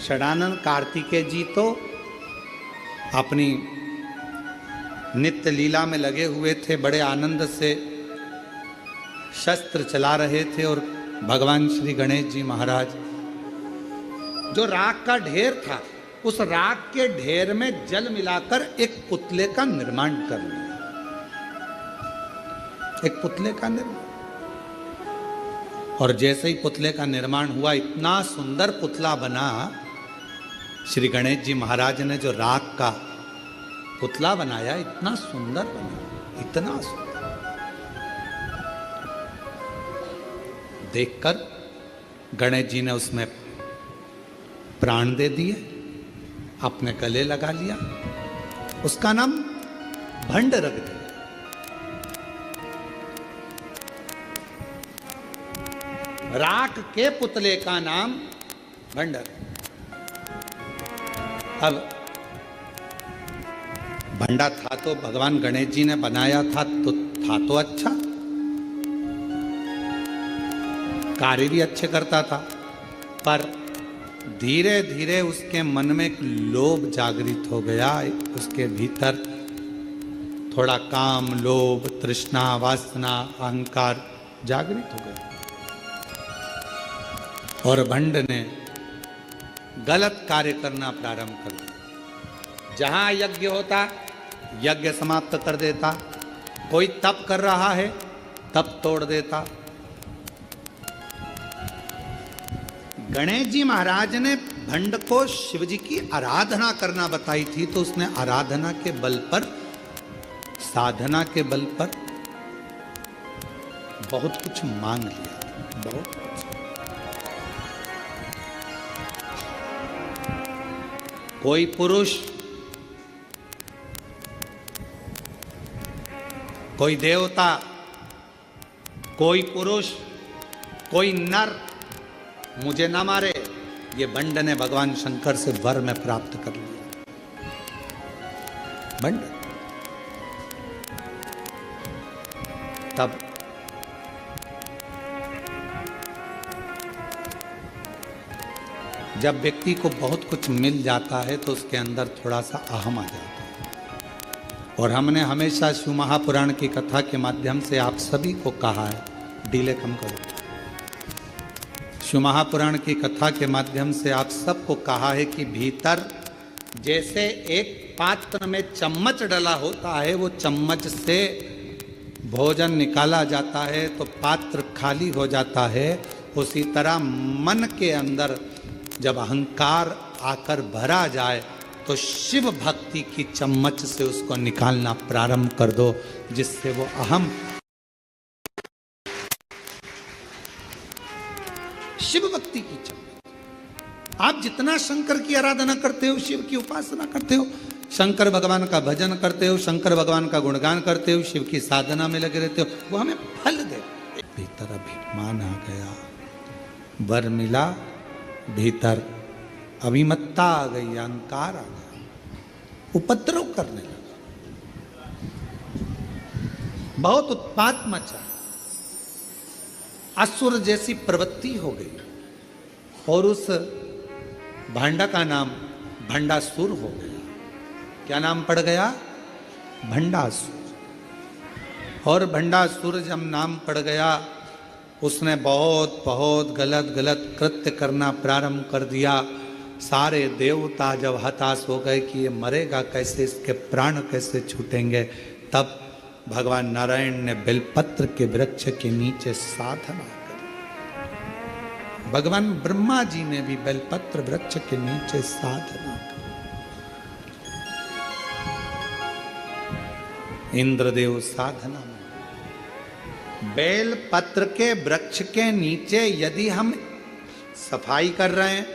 सदानंद कार्तिकेय जी तो अपनी नित्य लीला में लगे हुए थे, बड़े आनंद से शस्त्र चला रहे थे। और भगवान श्री गणेश जी महाराज जो राख का ढेर था, उस राख के ढेर में जल मिलाकर एक पुतले का निर्माण कर लिया, एक पुतले का निर्माण। और जैसे ही पुतले का निर्माण हुआ, इतना सुंदर पुतला बना। श्री गणेश जी महाराज ने जो राख का पुतला बनाया, इतना सुंदर बना, इतना सुंदर। देखकर गणेश जी ने उसमें प्राण दे दिए, अपने गले लगा लिया, उसका नाम भंड रख दिया। राख के पुतले का नाम भंडर। अब भंडा था तो भगवान गणेश जी ने बनाया था, तो था तो अच्छा, कार्य भी अच्छे करता था। पर धीरे धीरे उसके मन में एक लोभ जागृत हो गया, उसके भीतर थोड़ा काम, लोभ, तृष्णा, वासना, अहंकार जागृत हो गया। और भंड ने गलत कार्य करना प्रारंभ कर दिया। जहां यज्ञ होता यज्ञ समाप्त कर देता, कोई तप कर रहा है तप तोड़ देता। गणेश जी महाराज ने भंड को शिव जी की आराधना करना बताई थी, तो उसने आराधना के बल पर, साधना के बल पर बहुत कुछ मांग लिया, बहुत कुछ। कोई पुरुष, कोई देवता, कोई पुरुष, कोई नर मुझे ना मारे, ये बंड ने भगवान शंकर से वर में प्राप्त कर लिया। बंड तब जब व्यक्ति को बहुत कुछ मिल जाता है तो उसके अंदर थोड़ा सा अहम आ जाता है। और हमने हमेशा शिव महापुराण की कथा के माध्यम से आप सभी को कहा है, डीले कम करो। शिव महापुराण की कथा के माध्यम से आप सबको कहा है कि भीतर जैसे एक पात्र में चम्मच डला होता है, वो चम्मच से भोजन निकाला जाता है तो पात्र खाली हो जाता है, उसी तरह मन के अंदर जब अहंकार आकर भरा जाए तो शिव भक्ति की चम्मच से उसको निकालना प्रारंभ कर दो, जिससे वो अहम शिव भक्ति की चम्मच। आप जितना शंकर की आराधना करते हो, शिव की उपासना करते हो, शंकर भगवान का भजन करते हो, शंकर भगवान का गुणगान करते हो, शिव की साधना में लगे रहते हो, वो हमें फल दे। भीतर अभिमान आ गया, वर मिला, भीतर अभिमत्ता आ गई, अहंकार आ गया, उपद्रव करने लगा, बहुत उत्पात मचा, असुर जैसी प्रवृत्ति हो गई और उस भांडा का नाम भंडासुर हो गया। क्या नाम पड़ गया? भंडासुर। और भंडासुर जब नाम पड़ गया, उसने बहुत बहुत गलत गलत कृत्य करना प्रारंभ कर दिया। सारे देवता जब हताश हो गए कि ये मरेगा कैसे, इसके प्राण कैसे छूटेंगे, तब भगवान नारायण ने बेलपत्र के वृक्ष के नीचे साधना करी। भगवान ब्रह्मा जी ने भी बेलपत्र वृक्ष के नीचे साधना करी। इंद्रदेव साधना में, बेलपत्र के वृक्ष के नीचे यदि हम सफाई कर रहे हैं,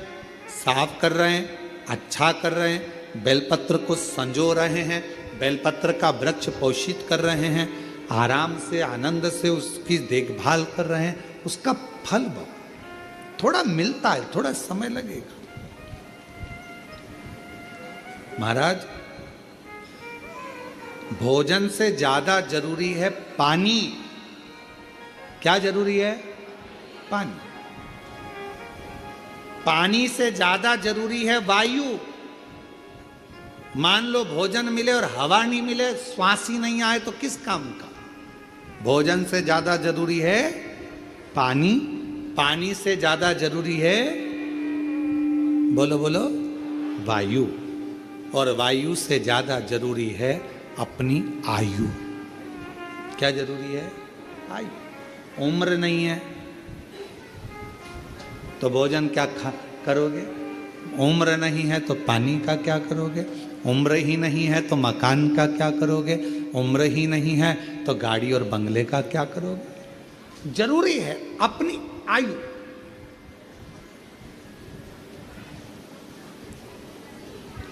साफ कर रहे हैं, अच्छा कर रहे हैं, बेलपत्र को संजो रहे हैं, बेलपत्र का वृक्ष पोषित कर रहे हैं, आराम से आनंद से उसकी देखभाल कर रहे हैं, उसका फल थोड़ा मिलता है, थोड़ा समय लगेगा। महाराज, भोजन से ज्यादा जरूरी है पानी। क्या जरूरी है? पानी। पानी से ज्यादा जरूरी है वायु। मान लो भोजन मिले और हवा नहीं मिले, श्वास ही नहीं आए, तो किस काम का? भोजन से ज्यादा जरूरी है पानी, पानी से ज्यादा जरूरी है, बोलो बोलो, वायु, और वायु से ज्यादा जरूरी है अपनी आयु। क्या जरूरी है? आयु। उम्र नहीं है तो भोजन क्या करोगे? उम्र नहीं है तो पानी का क्या करोगे? उम्र ही नहीं है तो मकान का क्या करोगे? उम्र ही नहीं है तो गाड़ी और बंगले का क्या करोगे? जरूरी है अपनी आयु।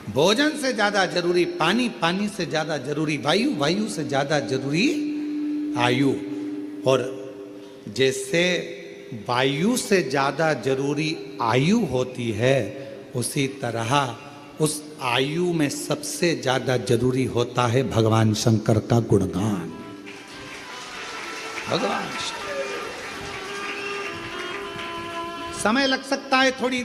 भोजन से ज्यादा जरूरी पानी, पानी से ज्यादा जरूरी वायु, वायु से ज्यादा जरूरी आयु। और जैसे वायु से ज्यादा जरूरी आयु होती है, उसी तरह उस आयु में सबसे ज्यादा जरूरी होता है भगवान शंकर का गुणगान। भगवान समय लग सकता है, थोड़ी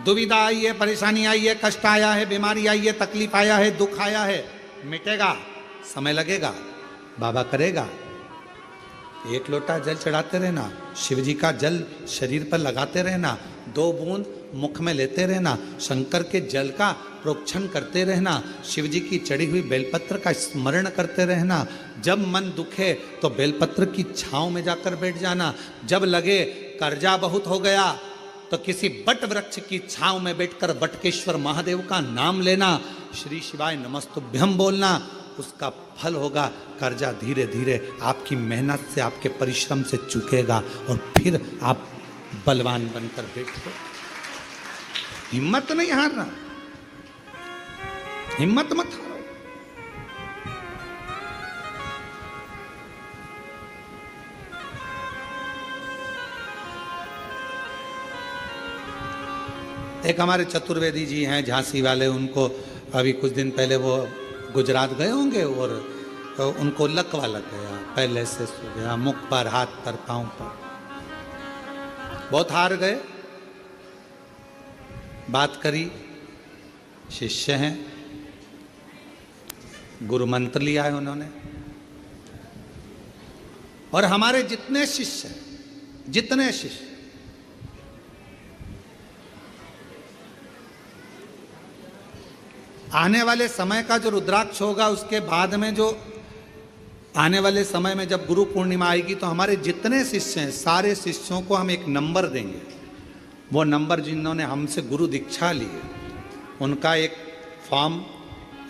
दुविधा आई है, परेशानी आई है, कष्ट आया है, बीमारी आई है, तकलीफ आया है, दुख आया है, मिटेगा, समय लगेगा, बाबा करेगा। एक लोटा जल चढ़ाते रहना, शिव जी का जल शरीर पर लगाते रहना, 2 बूंद मुख में लेते रहना, शंकर के जल का प्रोक्षण करते रहना, शिव जी की चढ़ी हुई बेलपत्र का स्मरण करते रहना। जब मन दुखे तो बेलपत्र की छांव में जाकर बैठ जाना। जब लगे कर्जा बहुत हो गया तो किसी बट वृक्ष की छांव में बैठकर बटकेश्वर महादेव का नाम लेना, श्री शिवाय नमस्तुभ्यम बोलना, उसका फल होगा। कर्जा धीरे धीरे आपकी मेहनत से, आपके परिश्रम से चुकेगा और फिर आप बलवान बनकर बैठो। हिम्मत नहीं हारना, हिम्मत मत हारो। एक हमारे चतुर्वेदी जी हैं झांसी वाले, उनको अभी कुछ दिन पहले वो गुजरात गए होंगे और उनको लकवा लग गया, पहले से हो गया, मुख पर, हाथ पर, पांव पर, बहुत हार गए। बात करी, शिष्य हैं, गुरु मंत्र लिया है उन्होंने। और हमारे जितने शिष्य, जितने शिष्य आने वाले समय का जो रुद्राक्ष होगा, उसके बाद में जो आने वाले समय में जब गुरु पूर्णिमा आएगी तो हमारे जितने शिष्य हैं, सारे शिष्यों को हम एक नंबर देंगे। वो नंबर जिन्होंने हमसे गुरु दीक्षा ली है, उनका एक फॉर्म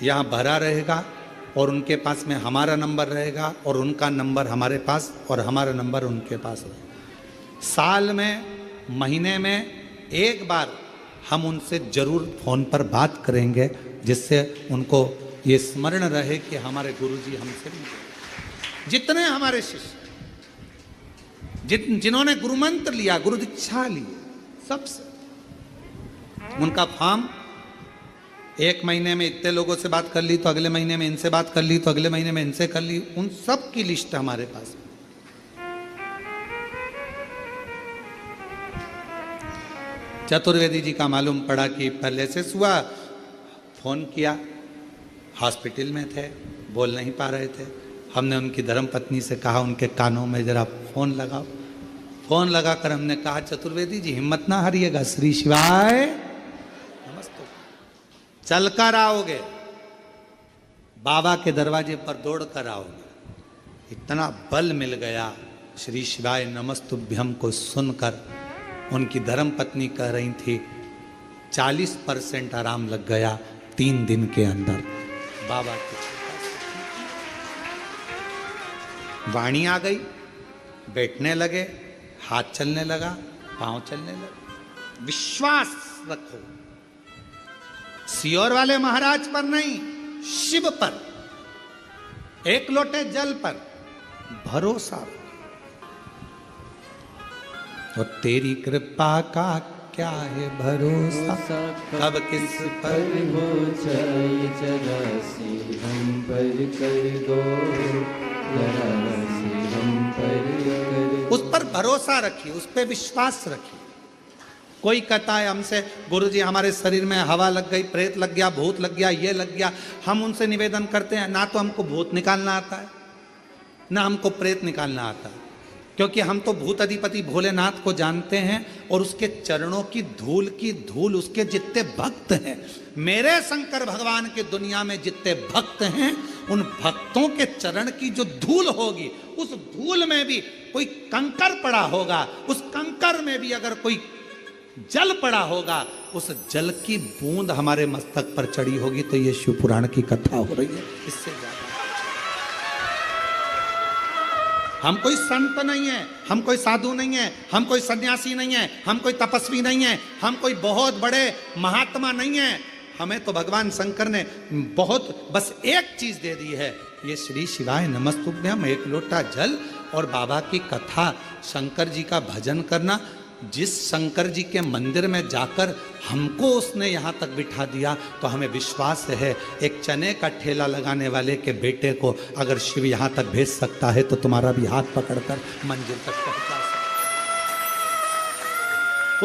यहाँ भरा रहेगा और उनके पास में हमारा नंबर रहेगा और उनका नंबर हमारे पास और हमारा नंबर उनके पास रहेगा। साल में, महीने में एक बार हम उनसे जरूर फोन पर बात करेंगे, जिससे उनको ये स्मरण रहे कि हमारे गुरुजी हमसे मिले। जितने हमारे शिष्य, जिन्होंने गुरु मंत्र लिया, गुरु दीक्षा ली, सबसे उनका फॉर्म, एक महीने में इतने लोगों से बात कर ली तो अगले महीने में इनसे बात कर ली तो अगले महीने में इनसे कर ली, उन सब की लिस्ट हमारे पास। चतुर्वेदी जी का मालूम पड़ा कि पहले से हुआ, फोन किया, हॉस्पिटल में थे, बोल नहीं पा रहे थे। हमने उनकी धर्मपत्नी से कहा उनके कानों में जरा फोन लगाओ। फोन लगाकर हमने कहा, चतुर्वेदी जी हिम्मत ना हारिएगा, श्री शिवाय नमस्ते, चल कर आओगे, बाबा के दरवाजे पर दौड़ कर आओगे। इतना बल मिल गया श्री शिवाय नमस्तुभ्यम को सुनकर। उनकी धर्मपत्नी कह रही थी 40% आराम लग गया 3 दिन के अंदर। बाबा की वाणी आ गई, बैठने लगे, हाथ चलने लगा, पांव चलने लगे। विश्वास रखो, सियोर वाले महाराज पर नहीं, शिव पर, एक लोटे जल पर भरोसा। और तेरी कृपा का क्या है भरोसा, कब किस पर हो जाए, जरा सी हम पर कर दो, जरा सी हम पर कर दो। उस पर भरोसा रखिए, उस पर विश्वास रखिए। कोई कहता है हमसे, गुरुजी हमारे शरीर में हवा लग गई, प्रेत लग गया, भूत लग गया, ये लग गया। हम उनसे निवेदन करते हैं, ना तो हमको भूत निकालना आता है, ना हमको प्रेत निकालना आता है, क्योंकि हम तो भूत अधिपति भोलेनाथ को जानते हैं और उसके चरणों की धूल उसके जितने भक्त हैं, मेरे शंकर भगवान के दुनिया में जितने भक्त हैं, उन भक्तों के चरण की जो धूल होगी, उस धूल में भी कोई कंकर पड़ा होगा, उस कंकर में भी अगर कोई जल पड़ा होगा, उस जल की बूंद हमारे मस्तक पर चढ़ी होगी, तो ये शिव पुराण की कथा हो रही है। इससे ज्यादा हम कोई संत नहीं है, हम कोई साधु नहीं है, हम कोई सन्यासी नहीं है, हम कोई तपस्वी नहीं है, हम कोई बहुत बड़े महात्मा नहीं है। हमें तो भगवान शंकर ने बहुत बस एक चीज दे दी है, ये श्री शिवाय नमस्तुभ्यम, एक लोटा जल और बाबा की कथा, शंकर जी का भजन करना। जिस शंकर जी के मंदिर में जाकर हमको उसने यहाँ तक बिठा दिया, तो हमें विश्वास है एक चने का ठेला लगाने वाले के बेटे को अगर शिव यहाँ तक भेज सकता है, तो तुम्हारा भी हाथ पकड़कर मंजिल तक पहुँचा सकता।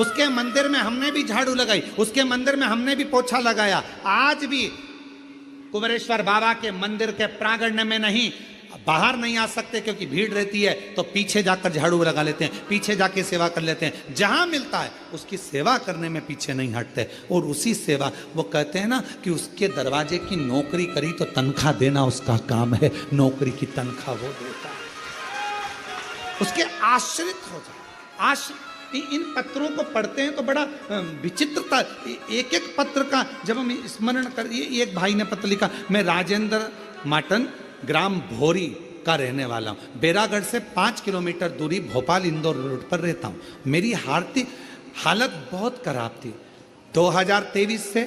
उसके मंदिर में हमने भी झाड़ू लगाई, उसके मंदिर में हमने भी पोछा लगाया। आज भी कुबेरेश्वर बाबा के मंदिर के प्रांगण में नहीं, बाहर नहीं आ सकते क्योंकि भीड़ रहती है, तो पीछे जाकर झाड़ू लगा लेते हैं, पीछे जाके सेवा कर लेते हैं। जहां मिलता है उसकी सेवा करने में पीछे नहीं हटते। और उसी सेवा, वो कहते हैं ना कि उसके दरवाजे की नौकरी करी तो तनख्वाह देना उसका काम है, नौकरी की तनख्वाह वो देता है। उसके आश्रित हो जाए। इन पत्रों को पढ़ते हैं तो बड़ा विचित्रता, एक एक पत्र का जब हम स्मरण कर, एक भाई ने पत्र लिखा, मैं राजेंद्र माटन ग्राम भोरी का रहने वाला हूँ, बैरागढ़ से 5 किलोमीटर दूरी भोपाल इंदौर रोड पर रहता हूँ। मेरी हालत बहुत खराब थी। 2023 से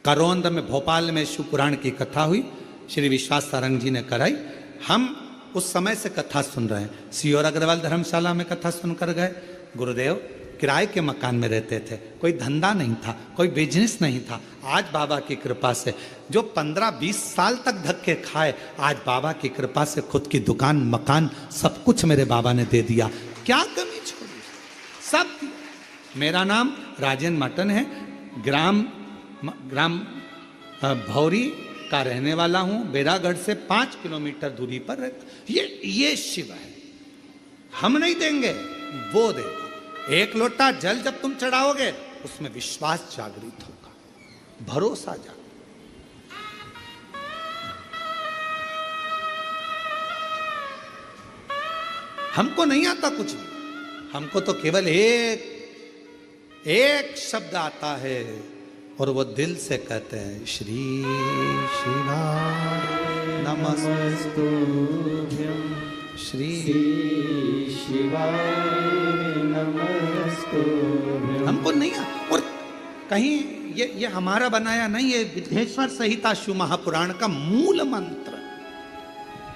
करौंद में भोपाल में शिव पुराण की कथा हुई, श्री विश्वास सारंग जी ने कराई। हम उस समय से कथा सुन रहे हैं। सियोर अग्रवाल धर्मशाला में कथा सुनकर गए। गुरुदेव किराए के मकान में रहते थे, कोई धंधा नहीं था, कोई बिजनेस नहीं था। आज बाबा की कृपा से जो 15-20 साल तक धक्के खाए, आज बाबा की कृपा से खुद की दुकान, मकान, सब कुछ मेरे बाबा ने दे दिया। क्या कमी छोड़ी, सब दिया। मेरा नाम राजेंद्र मटन है, ग्राम भौरी का रहने वाला हूं, बैरागढ़ से 5 किलोमीटर दूरी पर रहता। ये शिव है, हम नहीं देंगे, वो देगा। एक लोटा जल जब तुम चढ़ाओगे उसमें विश्वास जागृत होगा, भरोसा जागृत। हमको नहीं आता कुछ भी, हमको तो केवल एक शब्द आता है और वो दिल से कहते हैं, श्री शिवाय नमस्तुभ्यं, श्री शिवाय नमस्तुभ्यं। हमको नहीं और कहीं ये हमारा बनाया नहीं, ये विद्येश्वर संहिता शिव महापुराण का मूल मंत्र।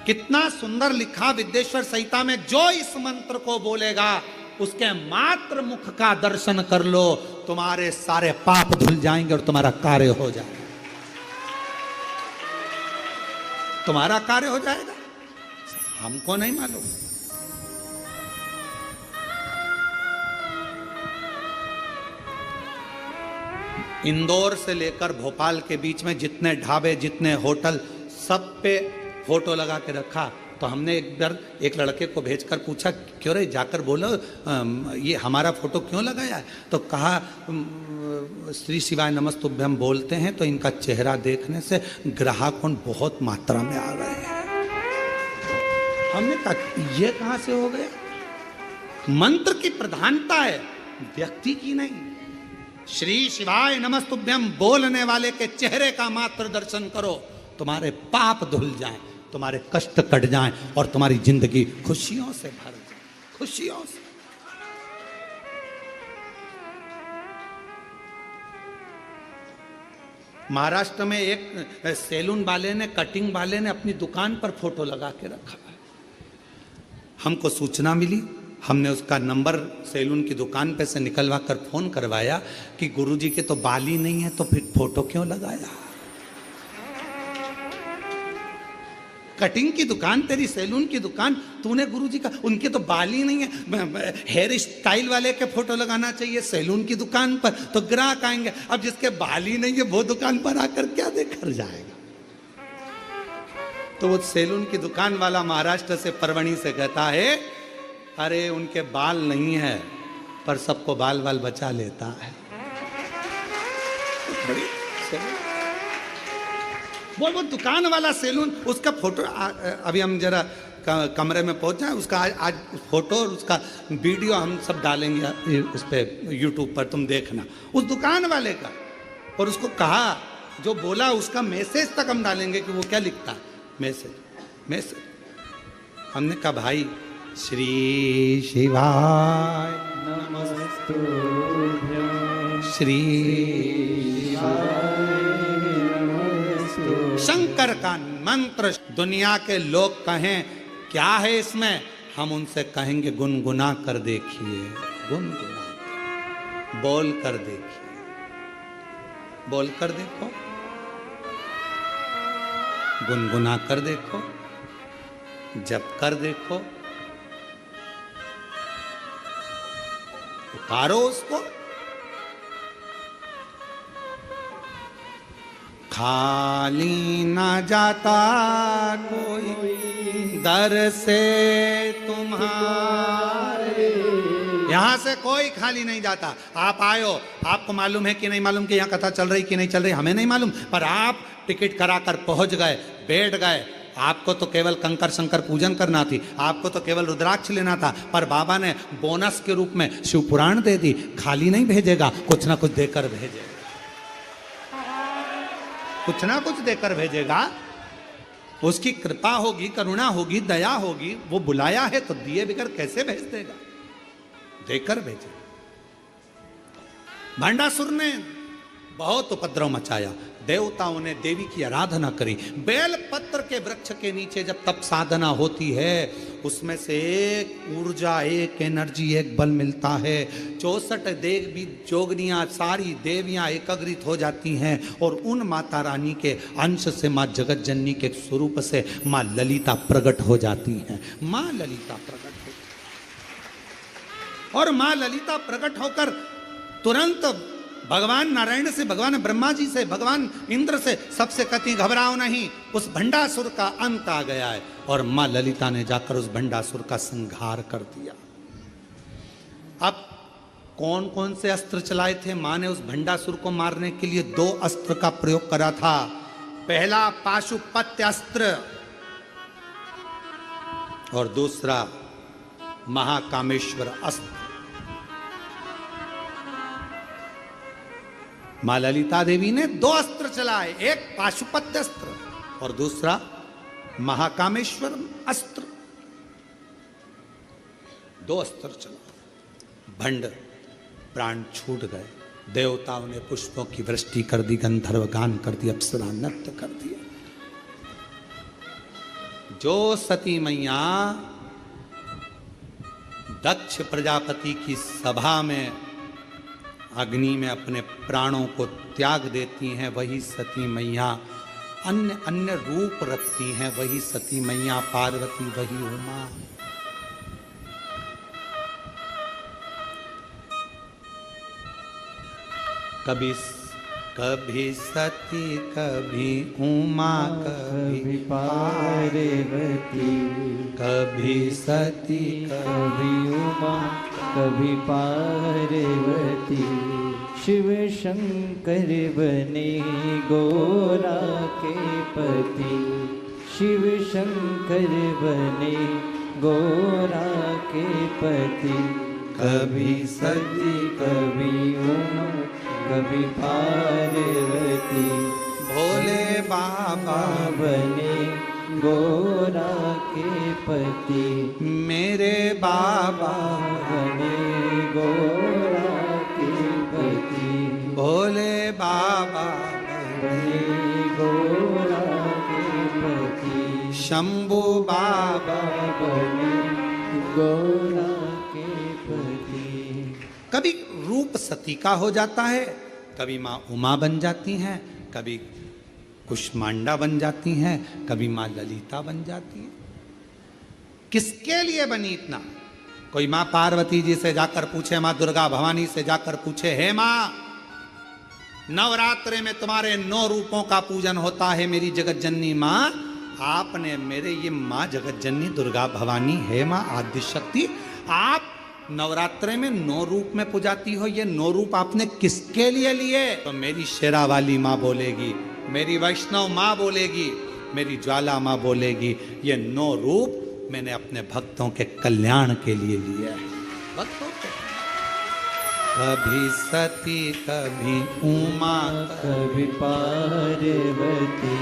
कितना सुंदर लिखा विद्येश्वर संहिता में, जो इस मंत्र को बोलेगा उसके मात्र मुख का दर्शन कर लो, तुम्हारे सारे पाप धुल जाएंगे और तुम्हारा कार्य हो जाएगा, तुम्हारा कार्य हो जाएगा। हमको नहीं मालूम। इंदौर से लेकर भोपाल के बीच में जितने ढाबे, जितने होटल, सब पे फोटो लगा के रखा। तो हमने एक बार एक लड़के को भेजकर पूछा, क्यों रे, जाकर बोलो ये हमारा फोटो क्यों लगाया है? तो कहा श्री शिवाय नमस्तुभ्यं बोलते हैं तो इनका चेहरा देखने से ग्राहक बहुत मात्रा में आ गए हैं। हमने कहा ये कहां से हो गया? मंत्र की प्रधानता है, व्यक्ति की नहीं। श्री शिवाय नमस्तुभ्यं बोलने वाले के चेहरे का मात्र दर्शन करो, तुम्हारे पाप धुल जाएं, तुम्हारे कष्ट कट जाएं और तुम्हारी जिंदगी खुशियों से भर जाए, खुशियों से। महाराष्ट्र में एक सैलून वाले ने, कटिंग वाले ने अपनी दुकान पर फोटो लगा के रखा है। हमको सूचना मिली, हमने उसका नंबर सैलून की दुकान पे से निकलवा कर फोन करवाया कि गुरुजी के तो बाल ही नहीं है, तो फिर फोटो क्यों लगाया? कटिंग की दुकान तेरी, सैलून की दुकान, तूने गुरुजी का, उनके तो बाल ही नहीं है, हेयर स्टाइल वाले के फोटो लगाना चाहिए सैलून की दुकान पर, तो ग्राहक आएंगे। अब जिसके बाल ही नहीं है वो दुकान पर आकर क्या देखकर जाएगा? तो वो सैलून की दुकान वाला महाराष्ट्र से, परवणी से कहता है, अरे उनके बाल नहीं है पर सबको बाल बाल बचा लेता है। वो दुकान वाला सैलून, उसका फोटो अभी हम जरा कमरे में पहुंच जाए, उसका आज फोटो और उसका वीडियो हम सब डालेंगे उस पर, यूट्यूब पर, तुम देखना उस दुकान वाले का। और उसको कहा, जो बोला उसका मैसेज तक हम डालेंगे कि वो क्या लिखता है, मैसेज। हमने कहा भाई, श्री शिवाय नमस्तुभ्यं, श्री शंकर का मंत्र दुनिया के लोग कहें क्या है इसमें, हम उनसे कहेंगे गुनगुना कर देखिए, गुनगुना बोल कर देखिए, बोल कर देखो, गुनगुना कर देखो, जप कर देखो, पुकारो उसको। खाली ना जाता कोई दर से तुम्हारे। यहां से कोई खाली नहीं जाता। आप आयो, आपको मालूम है कि नहीं मालूम कि यहाँ कथा चल रही कि नहीं चल रही, हमें नहीं मालूम, पर आप टिकट कराकर पहुंच गए, बैठ गए। आपको तो केवल कंकर शंकर पूजन करना थी, आपको तो केवल रुद्राक्ष लेना था, पर बाबा ने बोनस के रूप में शिव पुराण दे दी। खाली नहीं भेजेगा, कुछ ना कुछ देकर भेजेगा, कुछ ना कुछ देकर भेजेगा। उसकी कृपा होगी, करुणा होगी, दया होगी। वो बुलाया है तो दिए बगैर कैसे भेज देगा, देकर भेजे। भंडासुर ने बहुत उपद्रव मचाया, देवताओं ने देवी की आराधना करी। बेल पत्र के वृक्ष के नीचे जब तप साधना होती है, उसमें से एक ऊर्जा, एक एनर्जी, एक बल मिलता है। 64 देवी जोगनियां, सारी देवियां एकत्रित हो जाती हैं और उन माता रानी के अंश से माँ जगत जननी के स्वरूप से माँ ललिता प्रकट हो जाती हैं। माँ ललिता प्रकट हो, और माँ ललिता प्रकट होकर तुरंत भगवान नारायण से, भगवान ब्रह्मा जी से, भगवान इंद्र से सबसे कहती घबराओ नहीं, उस भंडासुर का अंत आ गया है। और मां ललिता ने जाकर उस भंडासुर का संहार कर दिया। अब कौन कौन से अस्त्र चलाए थे? मां ने उस भंडासुर को मारने के लिए 2 अस्त्र का प्रयोग करा था। पहला पाशुपत्य अस्त्र और दूसरा महाकामेश्वर अस्त्र। मां ललिता देवी ने 2 अस्त्र चलाए, एक पाशुपत्य अस्त्र और दूसरा महाकामेश्वर अस्त्र। 2 अस्त्र चला, भंड प्राण छूट गए। देवताओं ने पुष्पों की वृष्टि कर दी, गंधर्व गान कर दी, अप्सरा नृत्य कर दिया। जो सती मैया दक्ष प्रजापति की सभा में अग्नि में अपने प्राणों को त्याग देती हैं, वही सती मैया अन्य अन्य रूप रखती हैं। वही सती मैया पार्वती, वही उमा। कभी सती, कभी उमा, कभी पार्वती, कभी सती, कभी उमा, कभी पार्वती। शिव शंकर बने गोरा के पति, शिव शंकर बने गोरा के पति। कभी सती, कभी उमा, कभी पार्वती। भोले बाबा बने गोरा के पति, मेरे बाबा बने गोरा के पति। भोले बाबा बने गोरा के पति, शंभू बाबा बने गोरा के पति। कभी रूप सती का हो जाता है, कभी माँ उमा बन जाती हैं, कभी कुष्मांडा बन जाती हैं, कभी माँ ललिता बन जाती है। किसके लिए बनी इतना? कोई माँ पार्वती जी से जाकर पूछे, माँ दुर्गा भवानी से जाकर पूछे, हे माँ नवरात्रे में तुम्हारे 9 रूपों का पूजन होता है, मेरी जगत जननी माँ, आपने मेरे ये माँ जगत जननी दुर्गा भवानी है माँ आदि शक्ति, आप नवरात्रे में 9 रूप में पुजाती हो, ये 9 रूप आपने किसके लिए लिए? तो मेरी शेरा वाली माँ बोलेगी, मेरी वैष्णव माँ बोलेगी, मेरी ज्वाला माँ बोलेगी, ये 9 रूप मैंने अपने भक्तों के कल्याण के लिए लिया है। भक्तों के कभी सती, कभी उमा, कभी पार्वती।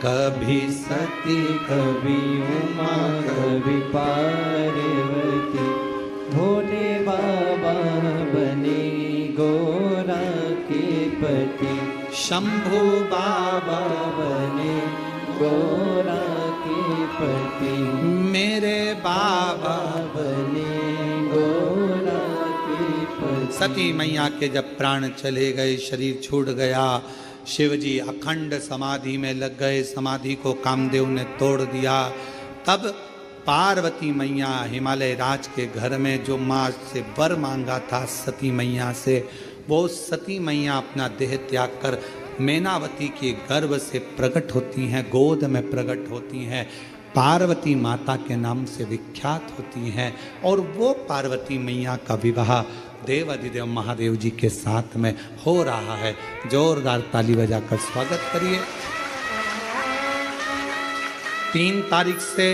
कभी सती, कभी उमा, कभी पार्वती। भोले बाबा बने गोरा के पति, शंभू बाबा बने गोरा के पति। मेरे बाबा बने गोरा के पति। सती मैया के जब प्राण चले गए, शरीर छूट गया, शिव जी अखंड समाधि में लग गए, समाधि को कामदेव ने तोड़ दिया। तब पार्वती मैया हिमालय राज के घर में जो माँ से वर मांगा था सती मैया से, वो सती मैया अपना देह त्याग कर मैनावती के गर्भ से प्रकट होती हैं, गोद में प्रकट होती हैं, पार्वती माता के नाम से विख्यात होती हैं। और वो पार्वती मैया का विवाह देवाधिदेव महादेव जी के साथ में हो रहा है। जोरदार ताली बजाकर स्वागत करिए। 3 तारीख से